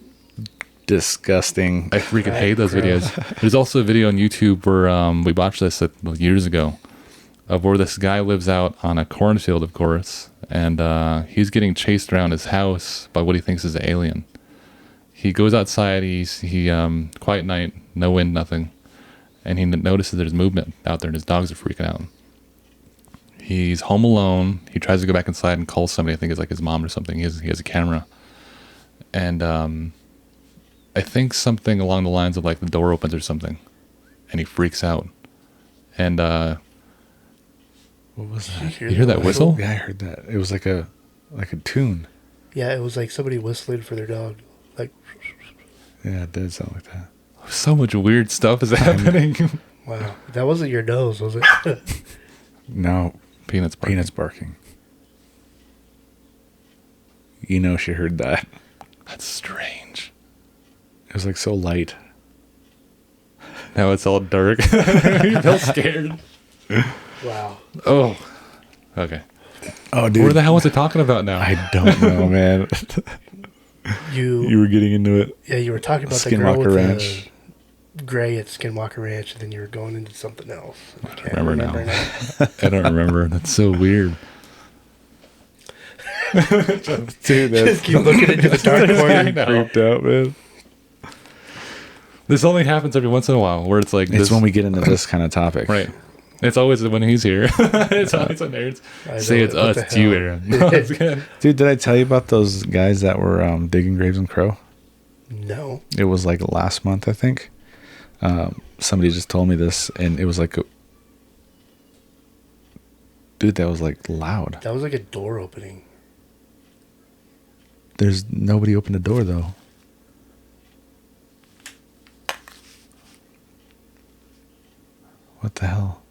disgusting. I freaking hate those videos. There's also a video on YouTube where we watched this years ago, of where this guy lives out on a cornfield, of course, and he's getting chased around his house by what he thinks is an alien. He goes outside. He quiet night, no wind, nothing. And he notices there's movement out there, and his dogs are freaking out. He's home alone. He tries to go back inside and call somebody. I think it's like his mom or something. He has a camera. And I think something along the lines of like the door opens or something. And he freaks out. And what was that? you hear that whistle? Yeah, I heard that. It was like a tune. Yeah, it was like somebody whistling for their dog. Like, yeah, it did sound like that. So much weird stuff is happening. wow. That wasn't your nose, was it? No. Peanuts barking. You know she heard that. That's strange. It was like so light. Now it's all dark. You feel scared. Wow. Oh. Okay. Oh, dude. What the hell was it talking about now? I don't know, man. You were getting into it. Yeah, you were talking about the girl Skinwalker with Ranch. the gray at Skinwalker Ranch, and then you were going into something else. I can't remember now. I don't remember. That's so weird. Dude, Just keep looking into the dark corner. creeped out, man. This only happens every once in a while, where it's like It's this, when we get into this kind of topic. right. It's always when he's here. It's always when nerds say it's us, it's you, Aaron. No, it's good. Dude, did I tell you about those guys that were digging graves in Crow? No. It was like last month, I think. Somebody just told me this, and it was like, dude, that was like loud. That was like a door opening. There's nobody opened the door though. What the hell?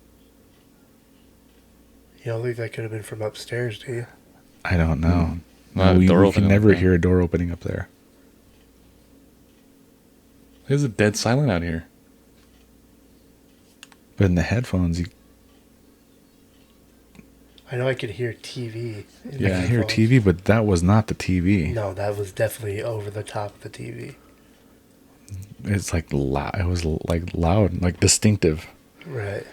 You don't think that could have been from upstairs, do you? I don't know. Not a We door can opening never up there. hear a door opening up there. It's dead silent out here. But in the headphones, I know I could hear TV. you can hear TV, but that was not the TV. No, that was definitely over the top of the TV. It's like loud. It was like loud, like distinctive. Right.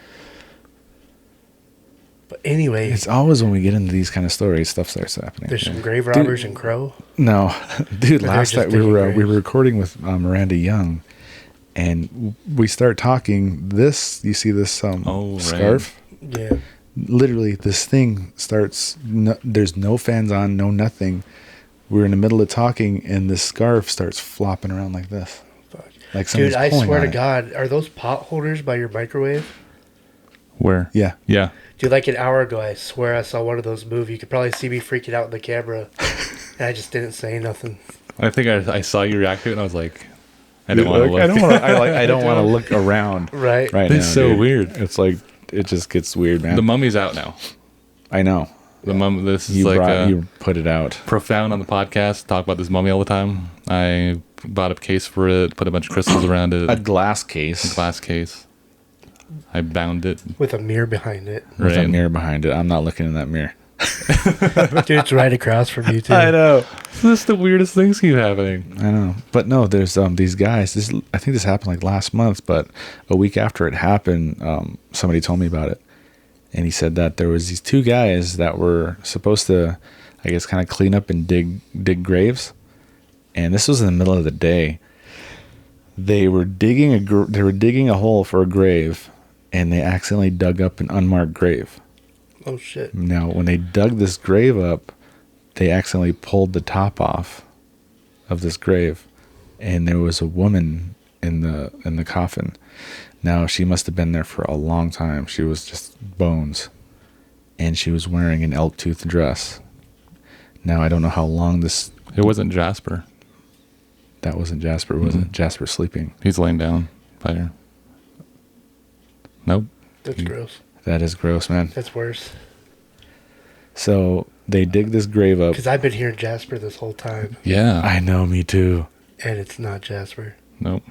But anyway, It's always when we get into these kind of stories, stuff starts happening. there's some grave robbers in Crow. No, dude. they're Last just night we were digging recording with Miranda Young, and we start talking. This you see this right. scarf? Yeah. Literally, this thing starts. There's no fans on, no nothing. We're in the middle of talking, and this scarf starts flopping around like this. Fuck. Like Dude, somebody's I pulling swear on to it. God, are those pot holders by your microwave? Where? Yeah. Yeah. Dude, like an hour ago, I swear I saw one of those move. You could probably see me freaking out in the camera, and I just didn't say nothing. I think I saw you react to it, and I was like, I don't want to look. I don't want to look around. Right. Right. It's now, so dude. weird. It's like it just gets weird, man. The mummy's out now. I know. This is You put it out. profound on the podcast. Talk about this mummy all the time. I bought a case for it, put a bunch of crystals around it. A glass case. Glass case. I bound it. With a mirror behind it. With a Right. mirror behind it. I'm not looking in that mirror. Dude, it's right across from you, too. I know. This is the weirdest things keep happening. I know. But no, there's these guys. I think this happened like last month, but a week after it happened, somebody told me about it. And he said that there was these two guys that were supposed to, I guess, kind of clean up and dig graves. And this was in the middle of the day. They were digging a hole for a grave, and they accidentally dug up an unmarked grave. Oh, shit. Now, when they dug this grave up, they accidentally pulled the top off of this grave, and there was a woman in the coffin. Now, she must have been there for a long time. She was just bones, and she was wearing an elk-tooth dress. Now, I don't know how long this... It wasn't Jasper. That wasn't Jasper, was it? Jasper sleeping. He's laying down by her. Nope. That's gross. That is gross, man. That's worse. So, they dig this grave up. Because I've been hearing Jasper this whole time, Yeah. I know, me too. and it's not Jasper. Nope.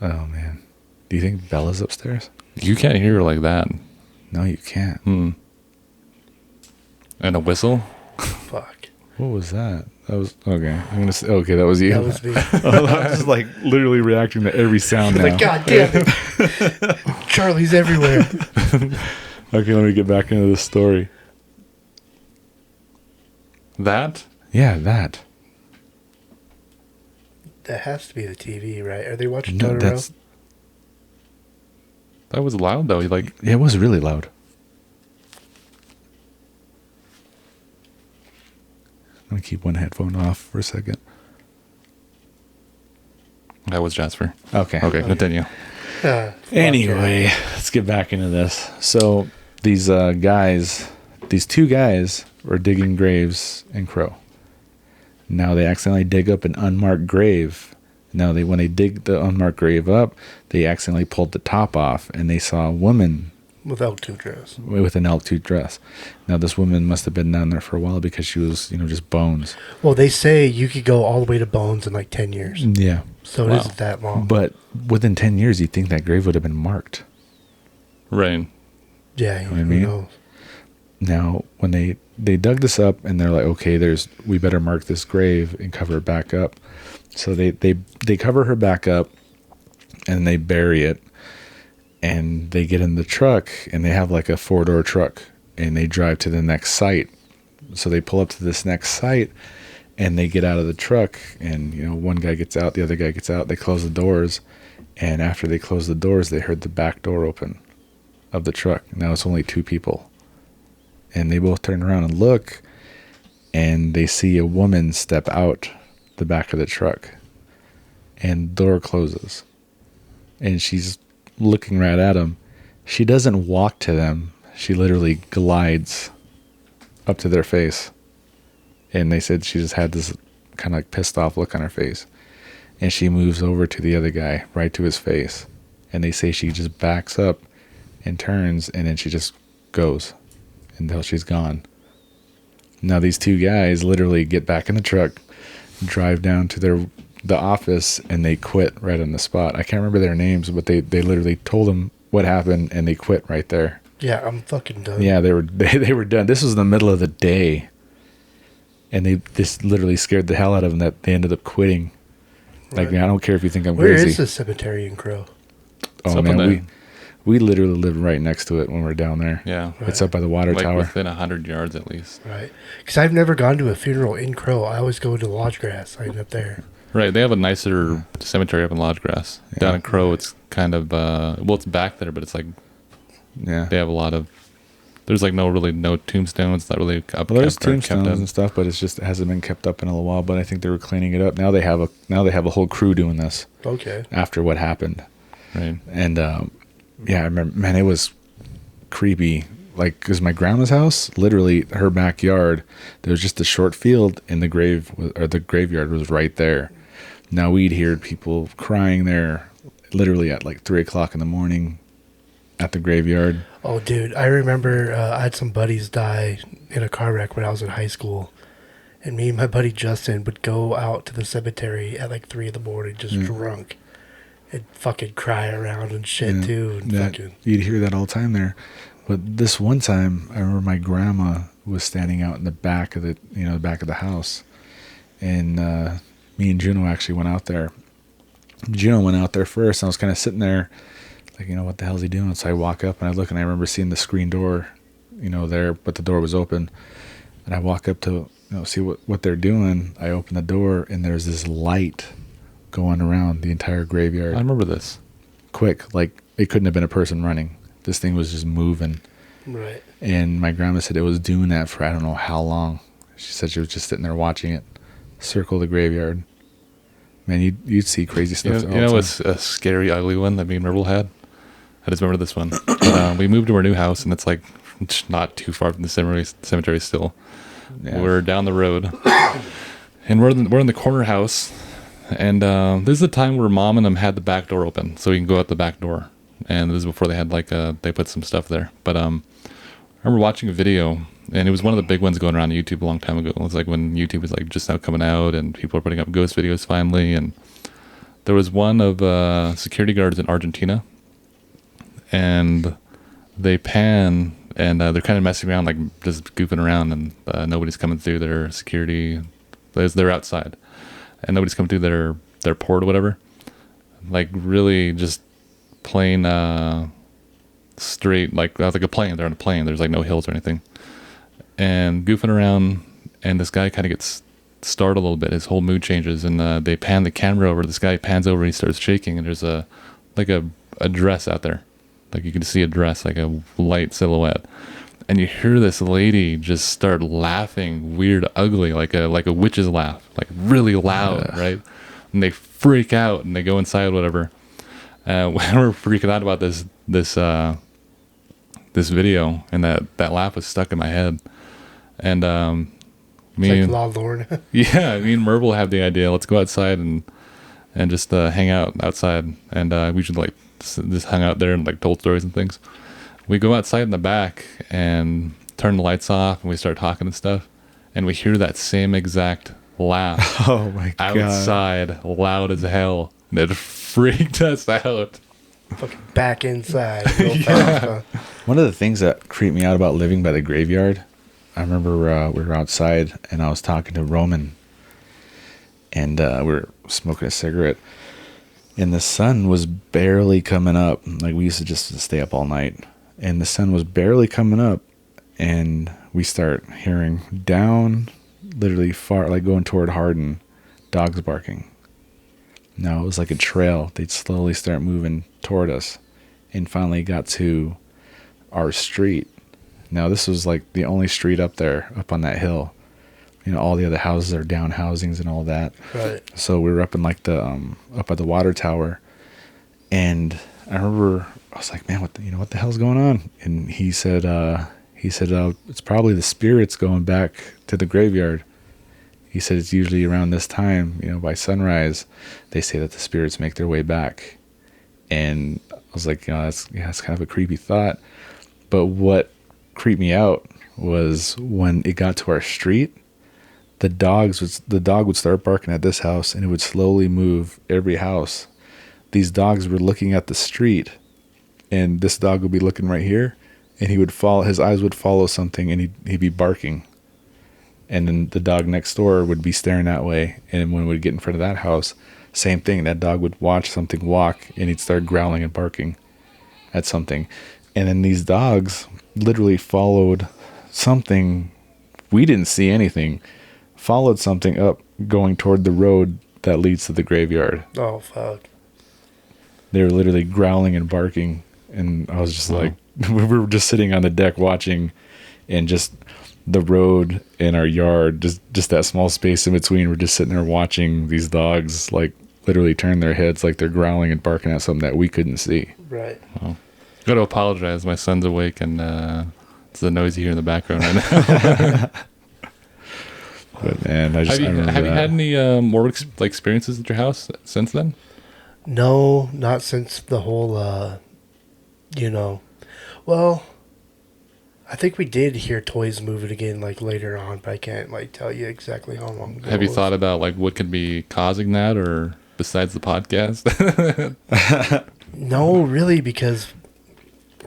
Oh, man. Do you think Bella's upstairs? You can't hear her like that. No, you can't. And a whistle? Fuck. What was that? That was okay. I'm gonna say okay. That was you. That was me. I'm just like literally reacting to every sound now. Like, God damn it. Charlie's everywhere. Okay, let me get back into the story. That? Yeah, that. That has to be the TV, right? Are they watching No, Totoro? That was loud though. Like, It was really loud. I'm gonna keep one headphone off for a second. that was Jasper. Okay. Okay, continue. Fuck Anyway, let's get back into this. So these these two guys were digging graves in Crow. Now they accidentally dig up an unmarked grave. Now when they dig the unmarked grave up, they accidentally pulled the top off, and they saw a woman Without two dress. with an elk-tooth dress. Now this woman must have been down there for a while because she was, just bones. Well, they say you could go all the way to bones in like 10 years. Yeah. So Wow. it isn't that long. But within 10 years, you'd think that grave would have been marked. Right. Yeah, what I who mean? knows? Now, when they dug this up, and they're like, okay, we better mark this grave and cover it back up. So they cover her back up, and they bury it, and they get in the truck, and they have like a 4-door truck, and they drive to the next site. So they pull up to this next site, and they get out of the truck, and one guy gets out, the other guy gets out. They close the doors, and after they close the doors, they heard the back door open of the truck. Now it's only two people. And they both turn around and look, and they see a woman step out the back of the truck. And the door closes. And she's looking right at them. She doesn't walk to them. She literally glides up to their face. And they said she just had this kind of like pissed off look on her face. And she moves over to the other guy, right to his face. And they say she just backs up and turns, and then she just goes until she's gone. Now these two guys literally get back in the truck, drive down to the office, and they quit right on the spot. I can't remember their names, but they literally told them what happened, and they quit right there. Yeah, I'm fucking done. Yeah, they were done. This was in the middle of the day, and this literally scared the hell out of them that they ended up quitting. Like, Right. man, I don't care if you think I'm Where crazy. is the cemetery in Crow? Oh up man, on the- we literally live right next to it when we're down there. Yeah. It's up by the water Like tower. within 100 yards at least. Right. Because I've never gone to a funeral in Crow. I always go to Lodge Grass. I end up there. Right. They have a nicer cemetery up in Lodge Grass. Down in Crow, it's kind of, it's back there, but it's like Yeah. they have a lot of, there's like no tombstones. It's not really up. Well, there's kept or kept tombstones up. and stuff, but it hasn't been kept up in a little while. But I think they were cleaning it up. Now they have a whole crew doing this Okay. after what happened. Right. And yeah, I remember, man, it was creepy. Like, because my grandma's house, literally her backyard, there was just a short field, and the graveyard was right there. Now we'd hear people crying there literally at like 3 o'clock in the morning at the graveyard. Oh, dude, I remember I had some buddies die in a car wreck when I was in high school. And me and my buddy Justin would go out to the cemetery at like 3 in the morning, just drunk. And fucking cry around and shit, too. And fucking... You'd hear that all the time there. But this one time, I remember my grandma was standing out in the back of the house. And me and Juno actually went out there. Juno went out there first. And I was kind of sitting there like, what the hell is he doing? So I walk up and I look, and I remember seeing the screen door, there, but the door was open. And I walk up to, see what they're doing. I open the door, and there's this light going around the entire graveyard. I remember this. Quick, like it couldn't have been a person running. This thing was just moving. Right. And my grandma said it was doing that for I don't know how long. She said she was just sitting there watching it circle the graveyard. Man, you'd see crazy stuff. What's a scary, ugly one that me and Myrtle had? I just remember this one. We moved to our new house, and it's like not too far from the cemetery still. Yeah. We're down the road, and we're in the corner house, and this is the time where Mom and them had the back door open, so you can go out the back door. And this is before they had they put some stuff there. But I remember watching a video, and it was one of the big ones going around YouTube a long time ago. It was like when YouTube was like just now coming out, and people were putting up ghost videos finally. And there was one of security guards in Argentina, and they pan, and they're kind of messing around, like just goofing around, and nobody's coming through their security. They're outside, and nobody's coming through their port or whatever. Like really just plain straight, like a plane. They're on a plane. There's like no hills or anything, and goofing around. And this guy kind of gets startled a little bit. His whole mood changes, and they pan the camera over. This guy pans over, and he starts shaking, and there's a dress out there. Like you can see a dress, like a light silhouette. And you hear this lady just start laughing weird, ugly, like a witch's laugh, like really loud, right? And they freak out and they go inside, whatever. When we're freaking out about this video, and that laugh was stuck in my head. And me and Law Lorne. Yeah, me and Merville have the idea. Let's go outside and just hang out outside. And we should like just hung out there and like told stories and things. We go outside in the back and turn the lights off, and we start talking and stuff. And we hear that same exact laugh. Oh my God. Outside, loud as hell. And it freaked us out. Fucking back inside. Real fast, huh? One of the things that creeped me out about living by the graveyard, I remember we were outside, and I was talking to Roman, and we were smoking a cigarette, and the sun was barely coming up. Like we used to just stay up all night, and the sun was barely coming up, and we start hearing down, literally far, like going toward Hardin, dogs barking. Now it was like a trail. They'd slowly start moving toward us, and finally got to our street. Now this was like the only street up there, up on that hill. All the other houses are down housings and all that. Right. So we were up in like the up at the water tower, and I remember I was like, man, what the hell's going on? And he said it's probably the spirits going back to the graveyard. He said it's usually around this time, by sunrise, they say that the spirits make their way back. And I was like, that's kind of a creepy thought. But what creeped me out was when it got to our street, the dog would start barking at this house, and it would slowly move every house. These dogs were looking at the street, and this dog would be looking right here, and his eyes would follow something, and he'd be barking. And then the dog next door would be staring that way. And when we'd get in front of that house, same thing. That dog would watch something walk, and he'd start growling and barking at something. And then these dogs literally followed something. We didn't see anything. Followed something up going toward the road that leads to the graveyard. Oh, fuck. They were literally growling and barking. And I was just like, we were just sitting on the deck watching, and just the road and our yard, just that small space in between, we're just sitting there watching these dogs like literally turn their heads like they're growling and barking at something that we couldn't see. Right. Well, I got to apologize. My son's awake, and it's the noise you hear in the background right now. But man, I Have you remember had that. any more experiences at your house since then? No, not since the whole, well, I think we did hear toys moving again, like, later on, but I can't, like, tell you exactly how long ago Have you it was. thought about like what could be causing that, or besides the podcast? No, really, because,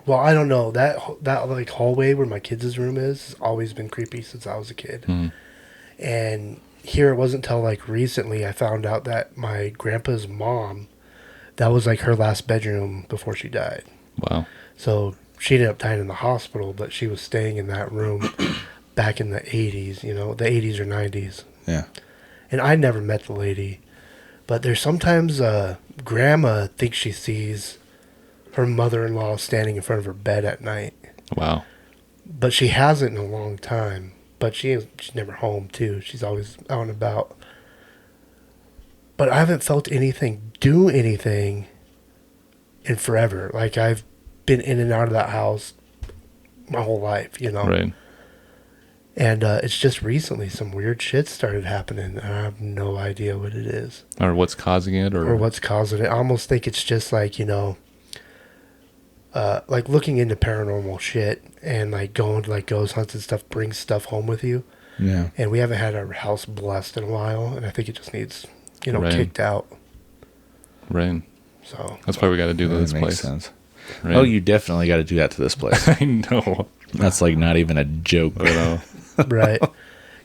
well, I don't know. That like, hallway where my kids' room is has always been creepy since I was a kid. Hmm. And here it wasn't until, like, recently I found out that my grandpa's mom, that was, like, her last bedroom before she died. Wow. So she ended up dying in the hospital, but she was staying in that room back in the 80s, the 80s or 90s. Yeah. And I never met the lady, but there's sometimes grandma thinks she sees her mother-in-law standing in front of her bed at night, Wow. but she hasn't in a long time. But she's never home too. She's always out and about. But I haven't felt anything do anything in forever. Like, I've been in and out of that house my whole life, Right. And it's just recently some weird shit started happening, and I have no idea what it is Or what's causing it, or what's causing it. I almost think it's just like, like looking into paranormal shit and like going to like ghost hunts and stuff brings stuff home with you. Yeah. And we haven't had our house blessed in a while, and I think it just needs, Right. kicked out. Right. So That's why we got to do That this makes place. sense. Right? Oh, you definitely got to do that to this place. I know. That's like not even a joke. I know. right.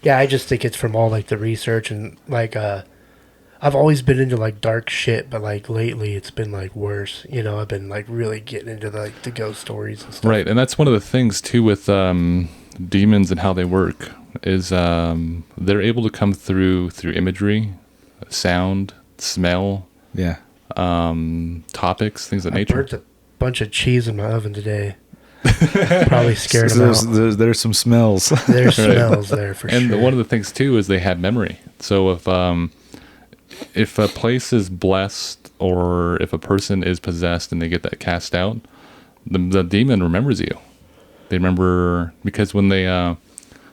Yeah, I just think it's from all like the research and like I've always been into like dark shit, but like lately it's been like worse. I've been like really getting into the ghost stories and stuff. Right, and that's one of the things too with demons and how they work is they're able to come through imagery, sound, smell, Yeah. topics, things of I nature. burnt a bunch of cheese in my oven today. Probably scared them out. There's some smells. There's smells there for And sure. one of the things too is they have memory. So if a place is blessed or if a person is possessed and they get that cast out, the demon remembers you. They remember, because when they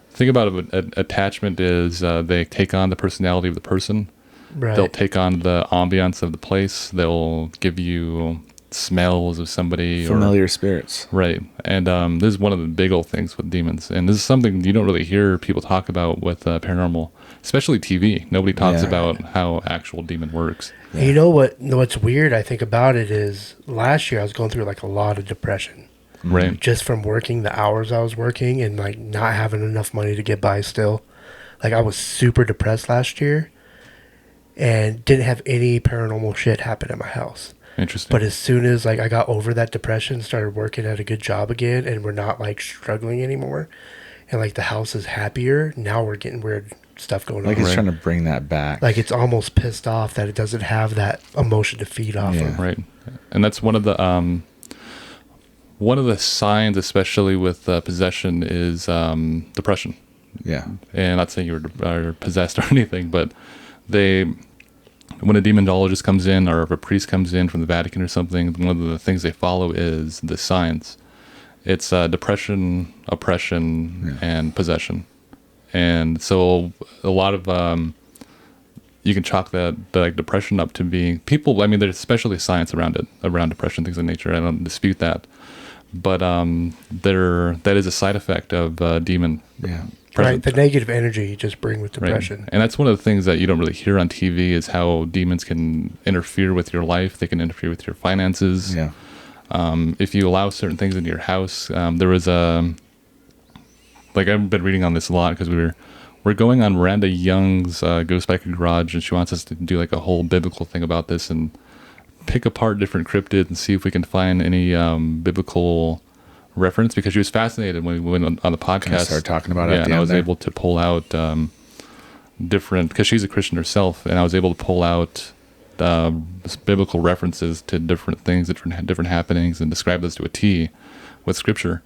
think about it, attachment is they take on the personality of the person. right. They'll take on the ambiance of the place. They'll give you smells of somebody. Familiar spirits. Right. And this is one of the big old things with demons. And this is something you don't really hear people talk about with paranormal, especially TV. Nobody talks Yeah. about how actual demon works. And you know what's weird I think about it is last year I was going through like a lot of depression. Right. Just from working the hours I was working and like not having enough money to get by still. Like, I was super depressed last year and didn't have any paranormal shit happen at my house. Interesting. But as soon as like I got over that depression, started working at a good job again, and we're not like struggling anymore, and like the house is happier, now we're getting weird stuff going Like on. it's trying to bring that back. Like, it's almost pissed off that it doesn't have that emotion to feed off Yeah. of. Right. And that's one of the signs, especially with possession, is depression. Yeah. And not saying you are possessed or anything, but when a demonologist comes in or if a priest comes in from the Vatican or something, one of the things they follow is the signs. It's depression, oppression, and possession. And so a lot of you can chalk that like depression up to being people. I mean, there's especially science around it, around depression, things of nature. I don't dispute that, but that is a side effect of demon. Yeah. Right, the negative energy you just bring with depression. Right. And that's one of the things that you don't really hear on TV is how demons can interfere with your life. They can interfere with your finances. Yeah. If you allow certain things into your house, there was I've been reading on this a lot because we're going on Miranda Young's Ghost Biker Garage, and she wants us to do like a whole biblical thing about this and pick apart different cryptids and see if we can find any biblical reference, because she was fascinated when we went on the podcast. Started talking about it. Yeah, at the and I end was there. able to pull out different, because she's a Christian herself, and I was able to pull out biblical references to different things, different happenings, and describe this to a T with scripture.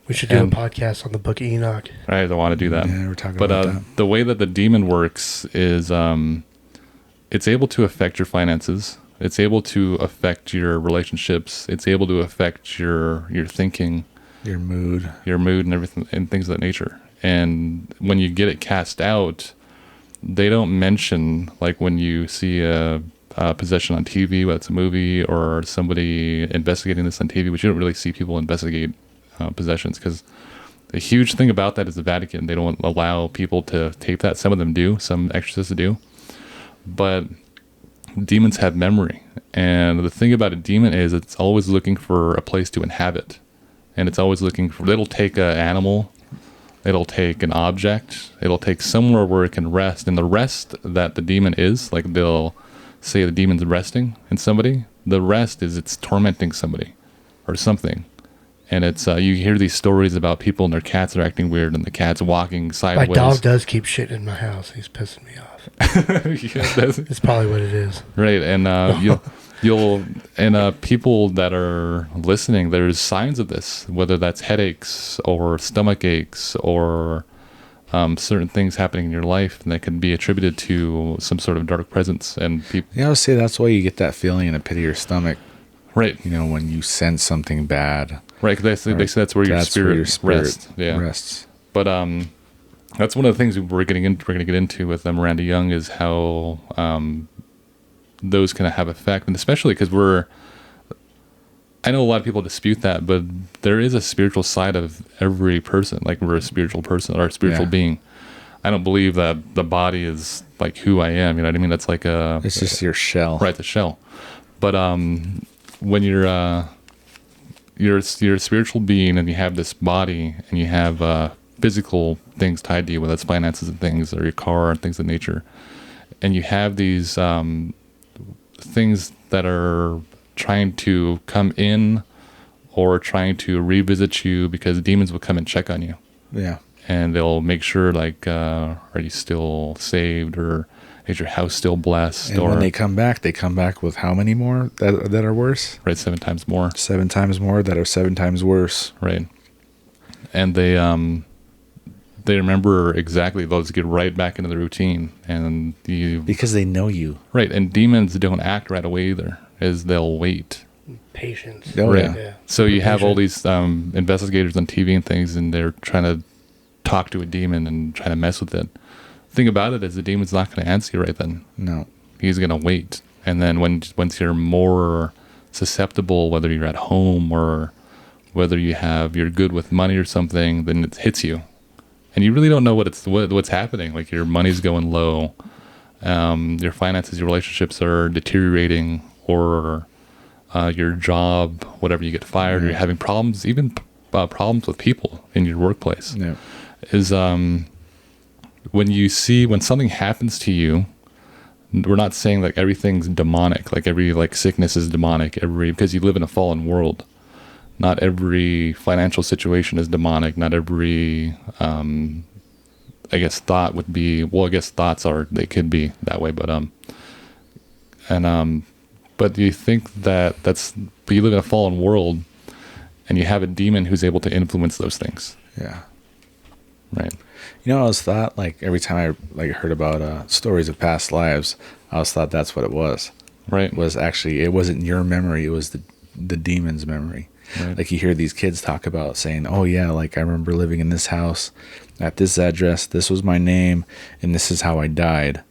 We should do And- a podcast on the Book of Enoch. I don't want to do that. Yeah, we're talking But about that. the way that the demon works is it's able to affect your finances. It's able to affect your relationships. It's able to affect your thinking, Your mood. your mood, and everything, and things of that nature. And when you get it cast out, they don't mention, like when you see a possession on TV, whether it's a movie or somebody investigating this on TV, which you don't really see people investigate possessions, because the huge thing about that is the Vatican. They don't allow people to tape that. Some of them do. Some exorcists do. But demons have memory. And the thing about a demon is it's always looking for a place to inhabit. And it's always looking for, it'll take an animal, it'll take an object, it'll take somewhere where it can rest. And the rest that the demon is, like they'll say the demon's resting in somebody, the rest is it's tormenting somebody or something. And it's you hear these stories about people and their cats are acting weird and the cat's walking sideways. My dog does keep shitting in my house. He's pissing me off. It's probably what it is. Right, and you'll people that are listening, there's signs of this, whether that's headaches or stomach aches or certain things happening in your life, and that can be attributed to some sort of dark presence. And people, Yeah, I would say that's why you get that feeling in the pit of your stomach. right, You know, when you sense something bad. right, because they say that's where your spirit rests. Yeah, rests. but that's one of the things we're going to get into with Miranda Young is how those can have effect, and especially because I know a lot of people dispute that, but there is a spiritual side of every person. Like we're a spiritual person or a spiritual being. I don't believe that the body is like who I am. You know what I mean? That's like It's just your shell. right, the shell. But when you're a spiritual being and you have this body and you have physical things tied to you, whether it's finances and things or your car and things of nature, and you have these things that are trying to come in or trying to revisit you, because demons will come and check on you. Yeah. And they'll make sure, like, are you still saved, or is your house still blessed? And or when they come back with how many more that are worse? right, 7 times more. 7 times more that are 7 times worse. Right. And they remember exactly, those get right back into the routine, and Because they know you. right. And demons don't act right away either, is they'll wait. Patience. Oh, Right. yeah. So you have all these investigators on TV and things, and they're trying to talk to a demon and try to mess with it. The thing about it is the demon's not going to answer you right then. No. He's going to wait. And then once you're more susceptible, whether you're at home or whether you're good with money or something, then it hits you. And you really don't know what's happening. Like your money's going low, your finances, your relationships are deteriorating, or your job, whatever, you get fired, or you're having problems, even problems with people in your workplace. Yeah. Is when something happens to you, we're not saying like everything's demonic, like every sickness is demonic, because you live in a fallen world. Not every financial situation is demonic. Not every, thought would be. Well, I guess thoughts they could be that way, but but do you think but you live in a fallen world, and you have a demon who's able to influence those things, Yeah. right? You know, I always thought, like, every time I heard about stories of past lives, I always thought that's what it was. Right. It wasn't your memory, it was the demon's memory. Right. Like you hear these kids talk about saying, oh yeah, like I remember living in this house at this address, this was my name, and this is how I died.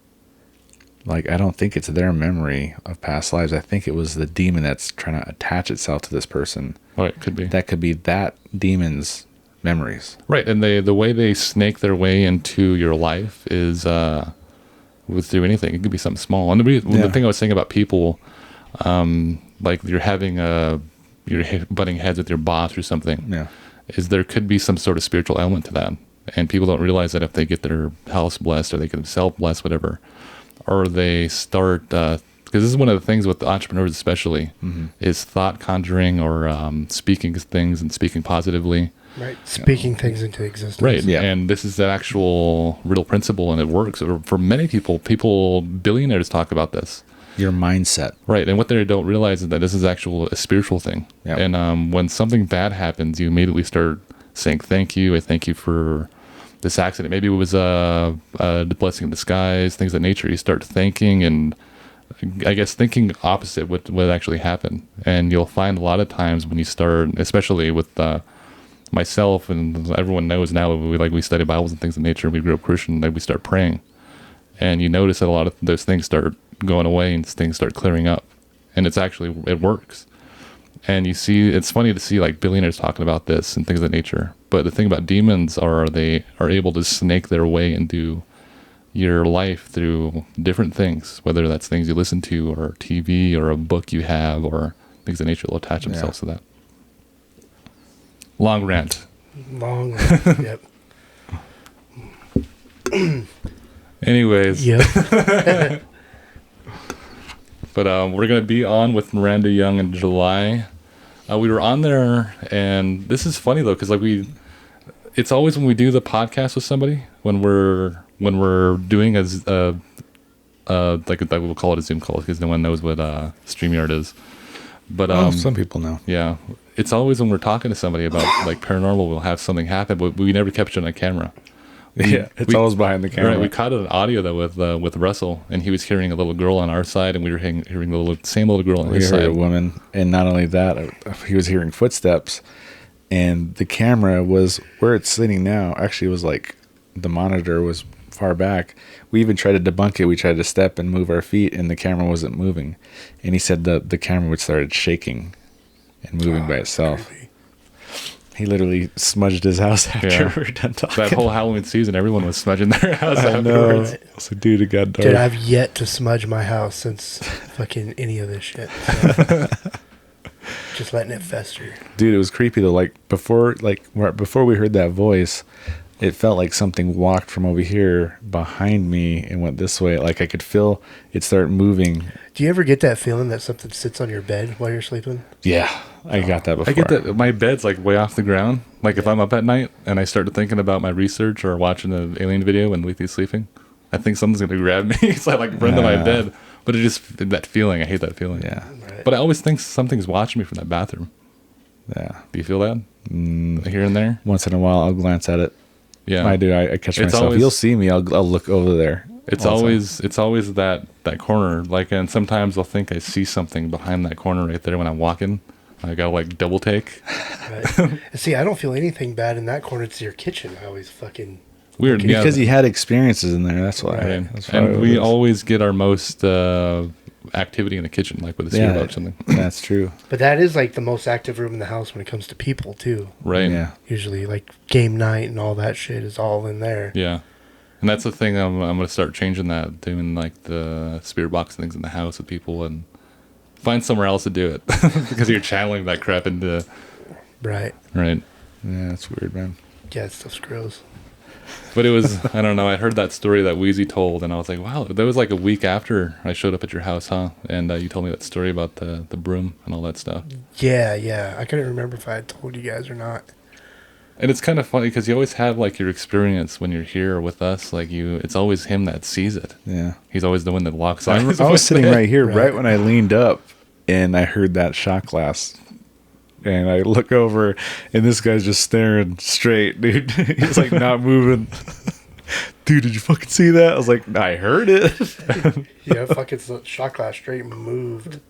Like, I don't think it's their memory of past lives. I think it was the demon that's trying to attach itself to this person. Oh, it could be. That could be that demon's memories. Right, and the way they snake their way into your life is through anything. It could be something small. And the thing I was saying about people, like you're butting heads with your boss or something. Yeah. Is there could be some sort of spiritual element to that, and people don't realize that if they get their house blessed, or they get themselves blessed, whatever, or they start because this is one of the things with entrepreneurs especially, is thought conjuring, or speaking things and speaking positively. Right. Speaking things into existence. Right. Yeah. And this is an actual real principle, and it works for many people. Billionaires talk about this. Your mindset. Right. And what they don't realize is that this is a spiritual thing. Yep. And when something bad happens, you immediately start saying, thank you. I thank you for this accident. Maybe it was a blessing in disguise, things of nature. You start thanking, and I guess thinking opposite what actually happened. And you'll find a lot of times when you start, especially with myself and everyone knows now, we study Bibles and things of nature. We grew up Christian, then we start praying, and you notice that a lot of those things start going away and things start clearing up, and it works. And you see, it's funny to see like billionaires talking about this and things of that nature. But the thing about demons they are able to snake their way into your life through different things, whether that's things you listen to or TV or a book you have or things of nature. They'll attach themselves to that. Long rant. Yep. Anyways. Yep. But we're going to be on with Miranda Young in July. We were on there, and this is funny though, because it's always when we do the podcast with somebody, when we're doing we'll call it a Zoom call because no one knows what StreamYard is. But some people know. Yeah, it's always when we're talking to somebody about like paranormal, we'll have something happen, but we never capture it on camera. It's always behind the camera. Right, we caught an audio though with Russell, and he was hearing a little girl on our side, and we were hearing the same little girl on his side. We heard a woman, and not only that, he was hearing footsteps, and the camera was where it's sitting now. Actually, it was like the monitor was far back. We even tried to debunk it. We tried to step and move our feet, and the camera wasn't moving. And he said the camera would started shaking and moving by itself. Crazy. He literally smudged his house after we were done talking. That whole Halloween season, everyone was smudging their house I afterwards. know. I was like, dude, it got dark. Dude, I've yet to smudge my house since fucking any of this shit. So. Just letting it fester. Dude, it was creepy though. Before we heard that voice, it felt like something walked from over here behind me and went this way. Like I could feel it start moving. Do you ever get that feeling that something sits on your bed while you're sleeping? Yeah, I got that before. I get that. My bed's like way off the ground. Like if I'm up at night and I start thinking about my research or watching the alien video when Lethe's sleeping, I think something's going to grab me. So I run to my bed. But it just, that feeling, I hate that feeling. Yeah. Right. But I always think something's watching me from that bathroom. Yeah. Do you feel that? Here and there? Once in a while, I'll glance at it. Yeah. I do. I catch myself. Always, you'll see me. I'll look over there. It's always that corner. And sometimes I'll think I see something behind that corner right there when I'm walking. I gotta double take. Right. See, I don't feel anything bad in that corner. It's your kitchen. I always fucking weird. Yeah, because you had experiences in there. That's why. Right. That's why and we always get our most activity in the kitchen, like with a cigarette or something. That's true. But that is the most active room in the house when it comes to people too. Right. Yeah. Usually game night and all that shit is all in there. Yeah. And that's the thing. I'm going to start changing that, doing the spirit box things in the house with people and find somewhere else to do it because you're channeling that crap into. Right. Right. Yeah, that's weird, man. Yeah, that stuff's gross. But it was, I don't know, I heard that story that Wheezy told, and I was like, wow, that was a week after I showed up at your house, huh? And you told me that story about the broom and all that stuff. Yeah. I couldn't remember if I had told you guys or not. And it's kind of funny because you always have your experience when you're here with us. It's always him that sees it. Yeah. He's always the one that walks I on. was sitting right here, right when I leaned up, and I heard that shot glass. And I look over, and this guy's just staring straight, dude. He's not moving. Dude, did you fucking see that? I was like, I heard it. Yeah, fucking shot glass straight moved.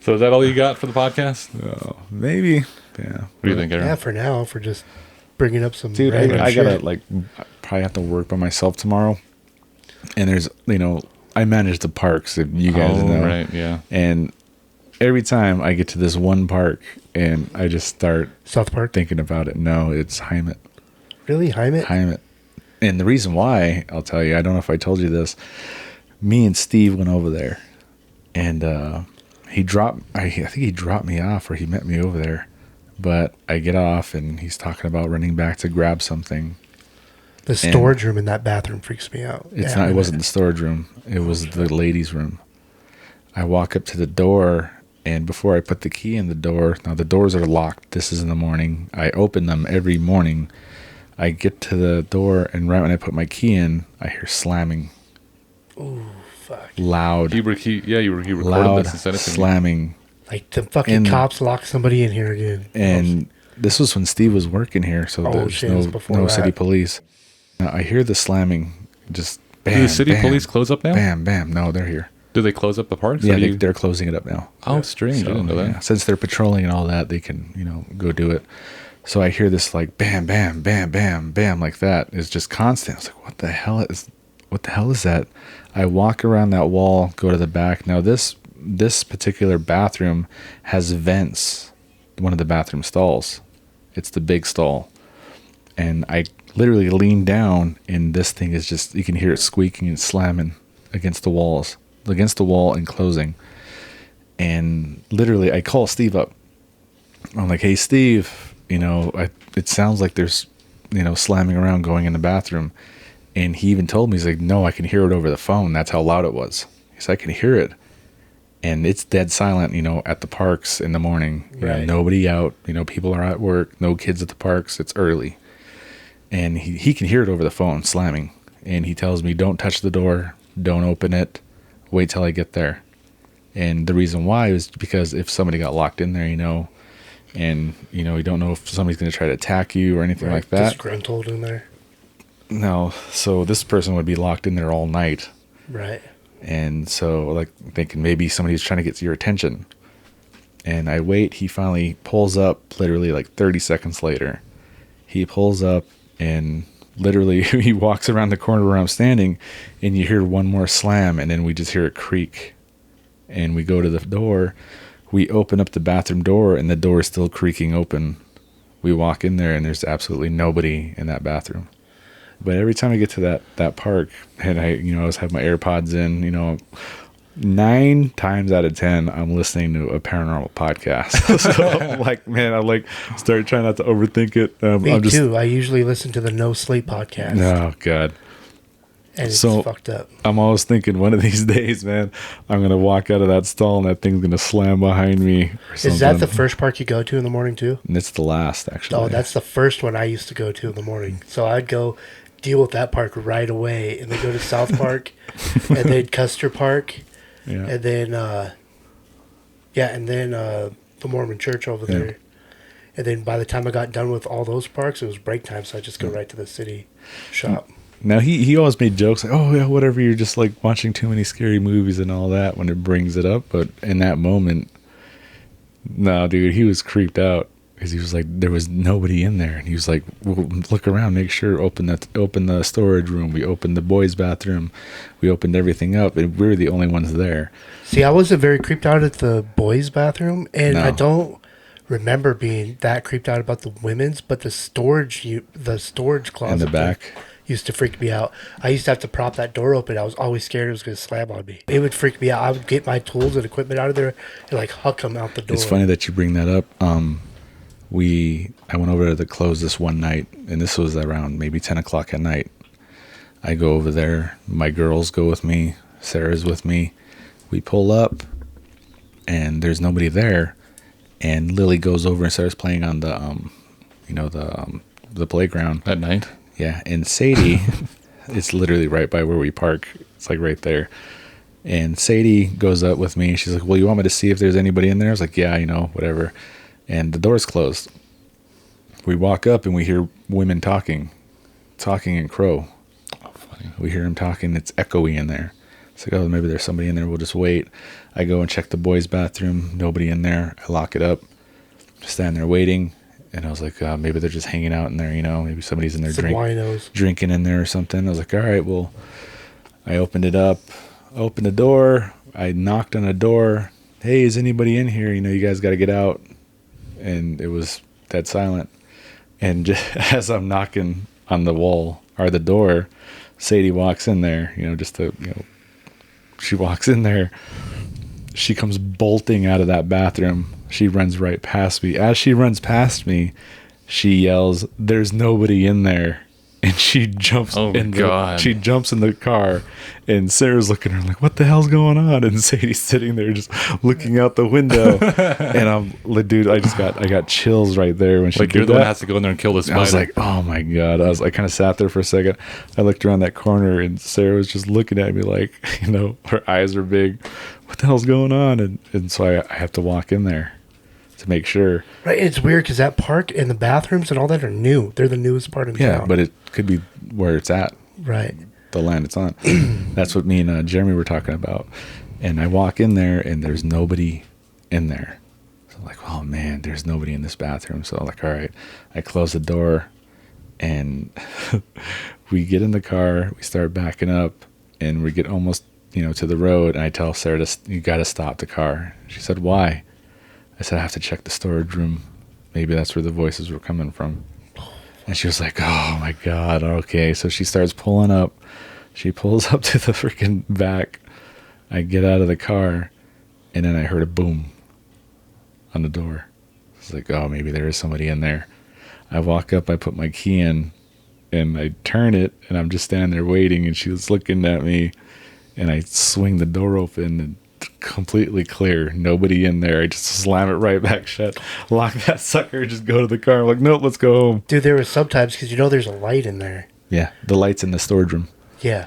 So is that all you got for the podcast? Oh, maybe. Yeah. What do you think, Aaron? Yeah, for now, for just bringing up some. Dude, random I gotta shit. probably have to work by myself tomorrow. And there's, I manage the parks, if you guys know. Right, yeah. And every time I get to this one park and I just start South Park thinking about it. No, it's Heimet. Really, Heimet? And the reason why, I'll tell you, I don't know if I told you this. Me and Steve went over there, and I think he dropped me off, or he met me over there. But I get off, and he's talking about running back to grab something. The storage room in that bathroom freaks me out. It's not. It wasn't the storage room. It was the ladies' room. I walk up to the door, and before I put the key in the door, now the doors are locked. This is in the morning. I open them every morning. I get to the door, and right when I put my key in, I hear slamming. Ooh, fuck. Loud. You recorded loud this and sent it to me. slamming. Like the fucking cops locked somebody in here again. And this was when Steve was working here, so there's no city police. Now, I hear the slamming. Just bam. Do the city bam, police close up now? Bam, bam. No, they're here. Do they close up the parks? Yeah, they're closing it up now. Oh, strange. I didn't know that. Yeah, since they're patrolling and all that, they can, go do it. So I hear this like bam, bam, bam, bam, bam, like that. It's just constant. I was like, what the hell is that? I walk around that wall, go to the back. Now this particular bathroom has vents, one of the bathroom stalls. It's the big stall. And I literally lean down, and this thing is just, you can hear it squeaking and slamming against the wall and closing. And literally I call Steve up. I'm like, hey, Steve, it sounds like there's, slamming around going in the bathroom. And he even told me, he's like, no, I can hear it over the phone. That's how loud it was. He said, I can hear it. And it's dead silent, at the parks in the morning. Right. Nobody out, people are at work, no kids at the parks. It's early. And he can hear it over the phone slamming. And he tells me, don't touch the door. Don't open it. Wait till I get there. And the reason why is because if somebody got locked in there, and, you don't know if somebody's going to try to attack you or anything like that. Disgruntled in there. No. So this person would be locked in there all night. Right. And so, like, thinking maybe somebody's trying to get your attention. And I wait. He finally pulls up literally like 30 seconds later. He pulls up and literally he walks around the corner where I'm standing, and you hear one more slam, and then we just hear it creak. And we go to the door. We open up the bathroom door, and the door is still creaking open. We walk in there, and there's absolutely nobody in that bathroom. But every time I get to that park, and I always have my AirPods in, 9 times out of 10, I'm listening to a paranormal podcast. So I'm like, man, I start trying not to overthink it. Me too. I usually listen to the No Sleep podcast. Oh, God. And it's So fucked up. I'm always thinking one of these days, man, I'm going to walk out of that stall and that thing's going to slam behind me or something. Is that the first park you go to in the morning too? And it's the last, actually. Oh, that's the first one I used to go to in the morning. So I'd go deal with that park right away, and then go to South Park, and then Custer Park, Yeah. and then the Mormon Church over there. And then by the time I got done with all those parks, it was break time, so I just go right to the city shop. Now, he always made jokes like, oh, yeah, whatever, you're just like watching too many scary movies and all that when it brings it up. But in that moment, no, dude, he was creeped out because he was like, there was nobody in there. And he was like, well, look around, make sure, open the storage room. We opened the boys' bathroom. We opened everything up, and we were the only ones there. See, I wasn't very creeped out at the boys' bathroom, and No. I don't remember being that creeped out about the women's, but the storage closet In the back. used to freak me out. I used to have to prop that door open. I was always scared it was going to slam on me. It would freak me out. I would get my tools and equipment out of there and like huck them out the door. It's funny that you bring that up. I went over to the close this one night, and this was around maybe 10 o'clock at night. I go over there. My girls go with me. Sarah's with me. We pull up, and there's nobody there. And Lily goes over and starts playing on the playground At night? Yeah, and Sadie, it's literally right by where we park. It's like right there. And Sadie goes up with me. She's like, well, you want me to see if there's anybody in there? I was like, yeah, whatever. And the door's closed. We walk up and we hear women talking in Crow. Oh, funny. We hear them talking. It's echoey in there. It's like, oh, maybe there's somebody in there. We'll just wait. I go and check the boys' bathroom. Nobody in there. I lock it up. Stand there waiting. And I was like, maybe they're just hanging out in there, maybe somebody's in there drinking in there or something. I was like, all right, well, I opened it up, opened the door. I knocked on the door. Hey, is anybody in here? You guys got to get out. And it was dead silent. And just as I'm knocking on the wall or the door, Sadie walks in there, she walks in there. She comes bolting out of that bathroom. She runs right past me. As she runs past me, she yells, "There's nobody in there." And she jumps she jumps in the car, and Sarah's looking at her like, what the hell's going on? And Sadie's sitting there just looking out the window. And I'm like, dude, I got chills right there when she Like, did you're the that. one that has to go in there and kill this spider. I was like, oh my God. I kind of sat there for a second. I looked around that corner, and Sarah was just looking at me like, her eyes are big. What the hell's going on? And so I have to walk in there to make sure. Right, it's weird because that park and the bathrooms and all that are new. They're the newest part of town. Yeah, but it could be where it's at. Right. The land it's on. That's what me and Jeremy were talking about. And I walk in there, and there's nobody in there. So I'm like, oh man. man, there's nobody in this bathroom. So I'm like, all right. I close the door, and we get in the car. We start backing up, and we get almost, to the road. And I tell Sarah, you got to stop the car. She said, why? I said, I have to check the storage room. Maybe that's where the voices were coming from. And she was like, oh my God. Okay. So she starts pulling up. She pulls up to the freaking back. I get out of the car, and then I heard a boom on the door. It's like, oh, maybe there is somebody in there. I walk up, I put my key in, and I turn it, and I'm just standing there waiting, and she was looking at me, and I swing the door open, and completely clear, nobody in there. I just slam it right back shut, lock that sucker, just go to the car. I'm like, nope, let's go home. Dude, there was sometimes, because there's a light in there. Yeah, the light's in the storage room. Yeah.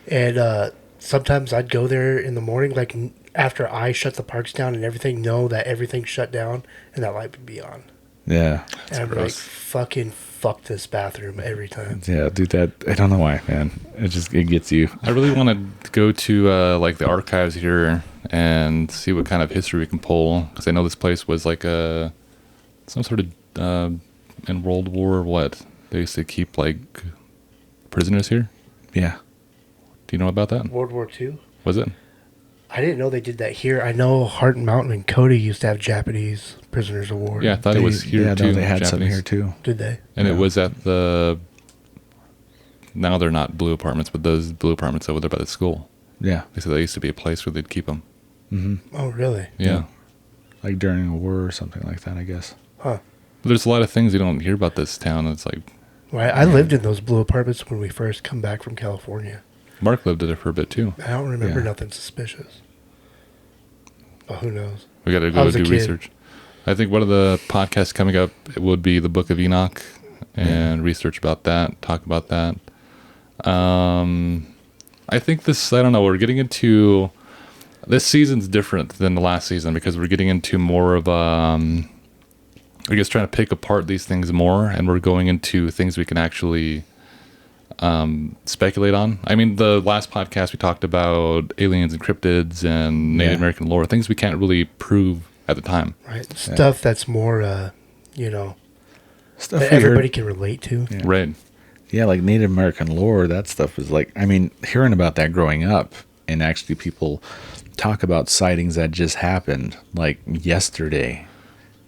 And sometimes I'd go there in the morning, like after I shut the parks down and everything, know that everything's shut down, and that light would be on. Yeah. And I'm like, fuck this bathroom every time. Yeah, dude, that, I don't know why, man. It gets you. I really want to go to like the archives here and see what kind of history we can pull, because I know this place was like some sort of in World War what they used to keep like prisoners here. Yeah. Do you know about that? World War II? Was it? I didn't know they did that here. I know Hart Mountain and Cody used to have Japanese prisoners of war. Yeah, I thought it was here too. No, they had Japanese. some here too. Did they? And it was at the, now they're not blue apartments, but those blue apartments over there by the school. Yeah. They said that used to be a place where they'd keep them. Mm-hmm. Oh, really? Yeah. Like during a war or something like that, I guess. Huh. But there's a lot of things you don't hear about this town. It's like... Right. I lived in those blue apartments when we first come back from California. Mark lived there for a bit too. I don't remember nothing suspicious. But who knows? We got to go do research. I think one of the podcasts coming up would be the Book of Enoch and research about that, talk about that. I think this, I don't know, we're getting into, this season's different than the last season because we're getting into more of, I guess, trying to pick apart these things more, and we're going into things we can actually speculate on. I mean, the last podcast we talked about aliens and cryptids and Native American lore, things we can't really prove at the time. Right. Stuff that's more, stuff that everybody can relate to. Yeah. Right. Yeah, like Native American lore, that stuff is like, I mean, hearing about that growing up, and actually people talk about sightings that just happened like yesterday.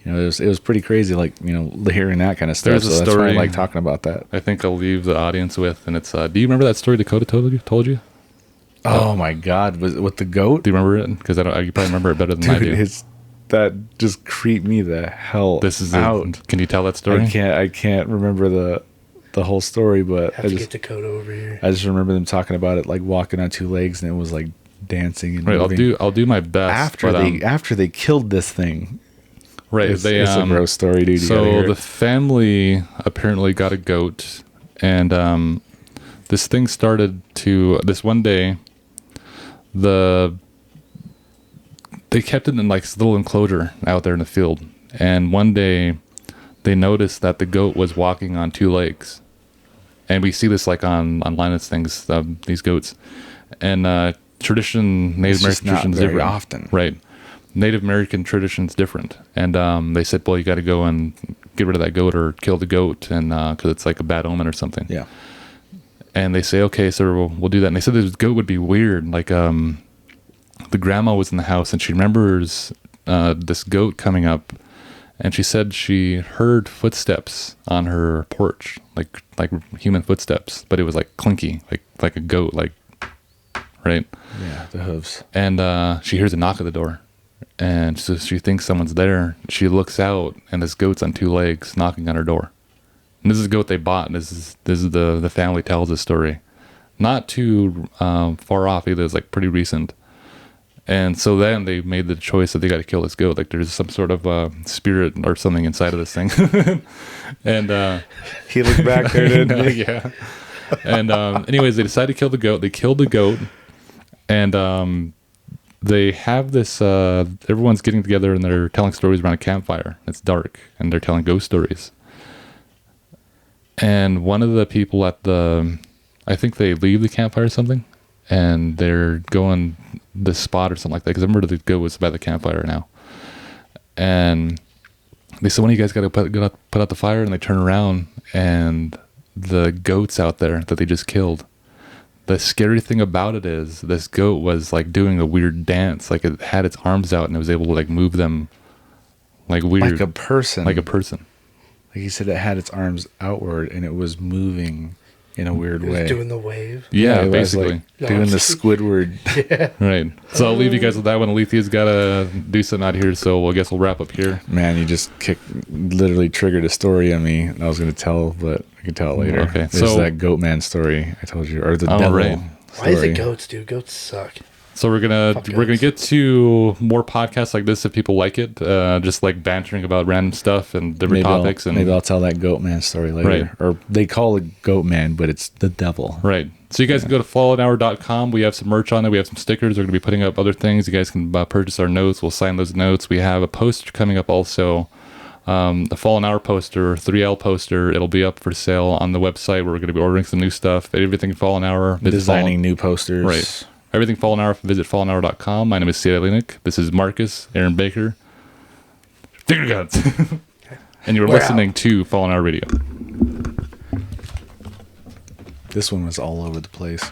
It was pretty crazy, like, hearing that kind of stuff. There's a story, that's why I like talking about that. I think I'll leave the audience with, and it's, do you remember that story Dakota told you? Oh my God, was it with the goat? Do you remember it? Because you probably remember it better than I do. That just creeped me the hell out. Can you tell that story? I can't remember the whole story, but Have to get Dakota over here. I just remember them talking about it, like walking on two legs, and it was like dancing and right. moving. I'll do my best. After they killed this thing. Right. It's a gross story, dude. So the family apparently got a goat, and this thing started to, this one day, they kept it in like this little enclosure out there in the field. And one day they noticed that the goat was walking on two legs. And we see this like online as things, these goats. And Native American tradition is different. Often. Right. Native American tradition's different. And they said, well, you got to go and get rid of that goat or kill the goat, and because it's like a bad omen or something. Yeah. And they say, okay, so we'll do that. And they said this goat would be weird. Like the grandma was in the house, and she remembers this goat coming up, and she said she heard footsteps on her porch, like human footsteps, but it was like clinky, like a goat, like, right? Yeah, the hooves. And she hears a knock at the door. And so she thinks someone's there. She looks out, and this goat's on two legs knocking on her door. And this is a goat they bought. And this is the family tells this story. Not too far off either. It's like pretty recent. And so then they made the choice that they got to kill this goat. Like there's some sort of spirit or something inside of this thing. And he looked back there, didn't he? Yeah. And anyways, they decided to kill the goat. They killed the goat, and they have this, everyone's getting together and they're telling stories around a campfire. It's dark, and they're telling ghost stories. And one of the people I think they leave the campfire or something, and they're going this spot or something like that, because I remember the goat was by the campfire now. And they said, when you guys got to put out the fire? And they turn around and the goats out there that they just killed. The scary thing about it is this goat was like doing a weird dance. Like it had its arms out and it was able to like move them like weird. Like a person. Like a person. Like he said, it had its arms outward and it was moving in a weird It was way. doing the wave. Yeah, it was, basically. like, doing the Squidward. Yeah. Right. So I'll leave you guys with that one. Alethea's got to do something out here, so I guess we'll wrap up here. Man, you just literally triggered a story on me I was going to tell, but I can tell it later. Okay, It's so- that goat man story I told you, or the devil right. Why is story. it goats, dude? Goats suck. So we're gonna goats. get to more podcasts like this if people like it. Just like bantering about random stuff and different topics. Maybe I'll tell that goat man story later. Right. Or they call it goat man, but it's the devil. Right. So you guys can go to fallenhour.com. We have some merch on it. We have some stickers. We're going to be putting up other things. You guys can purchase our notes. We'll sign those notes. We have a poster coming up also. The Fallen Hour poster, 3L poster. It'll be up for sale on the website. We're going to be ordering some new stuff. Everything Fallen Hour. Designing new posters. Right. Everything Fallen Hour. Visit fallenhour.com. My name is Sia Lenik. This is Marcus, Aaron Baker. Finger guns. And you're We're listening to Fallen Hour Radio. This one was all over the place.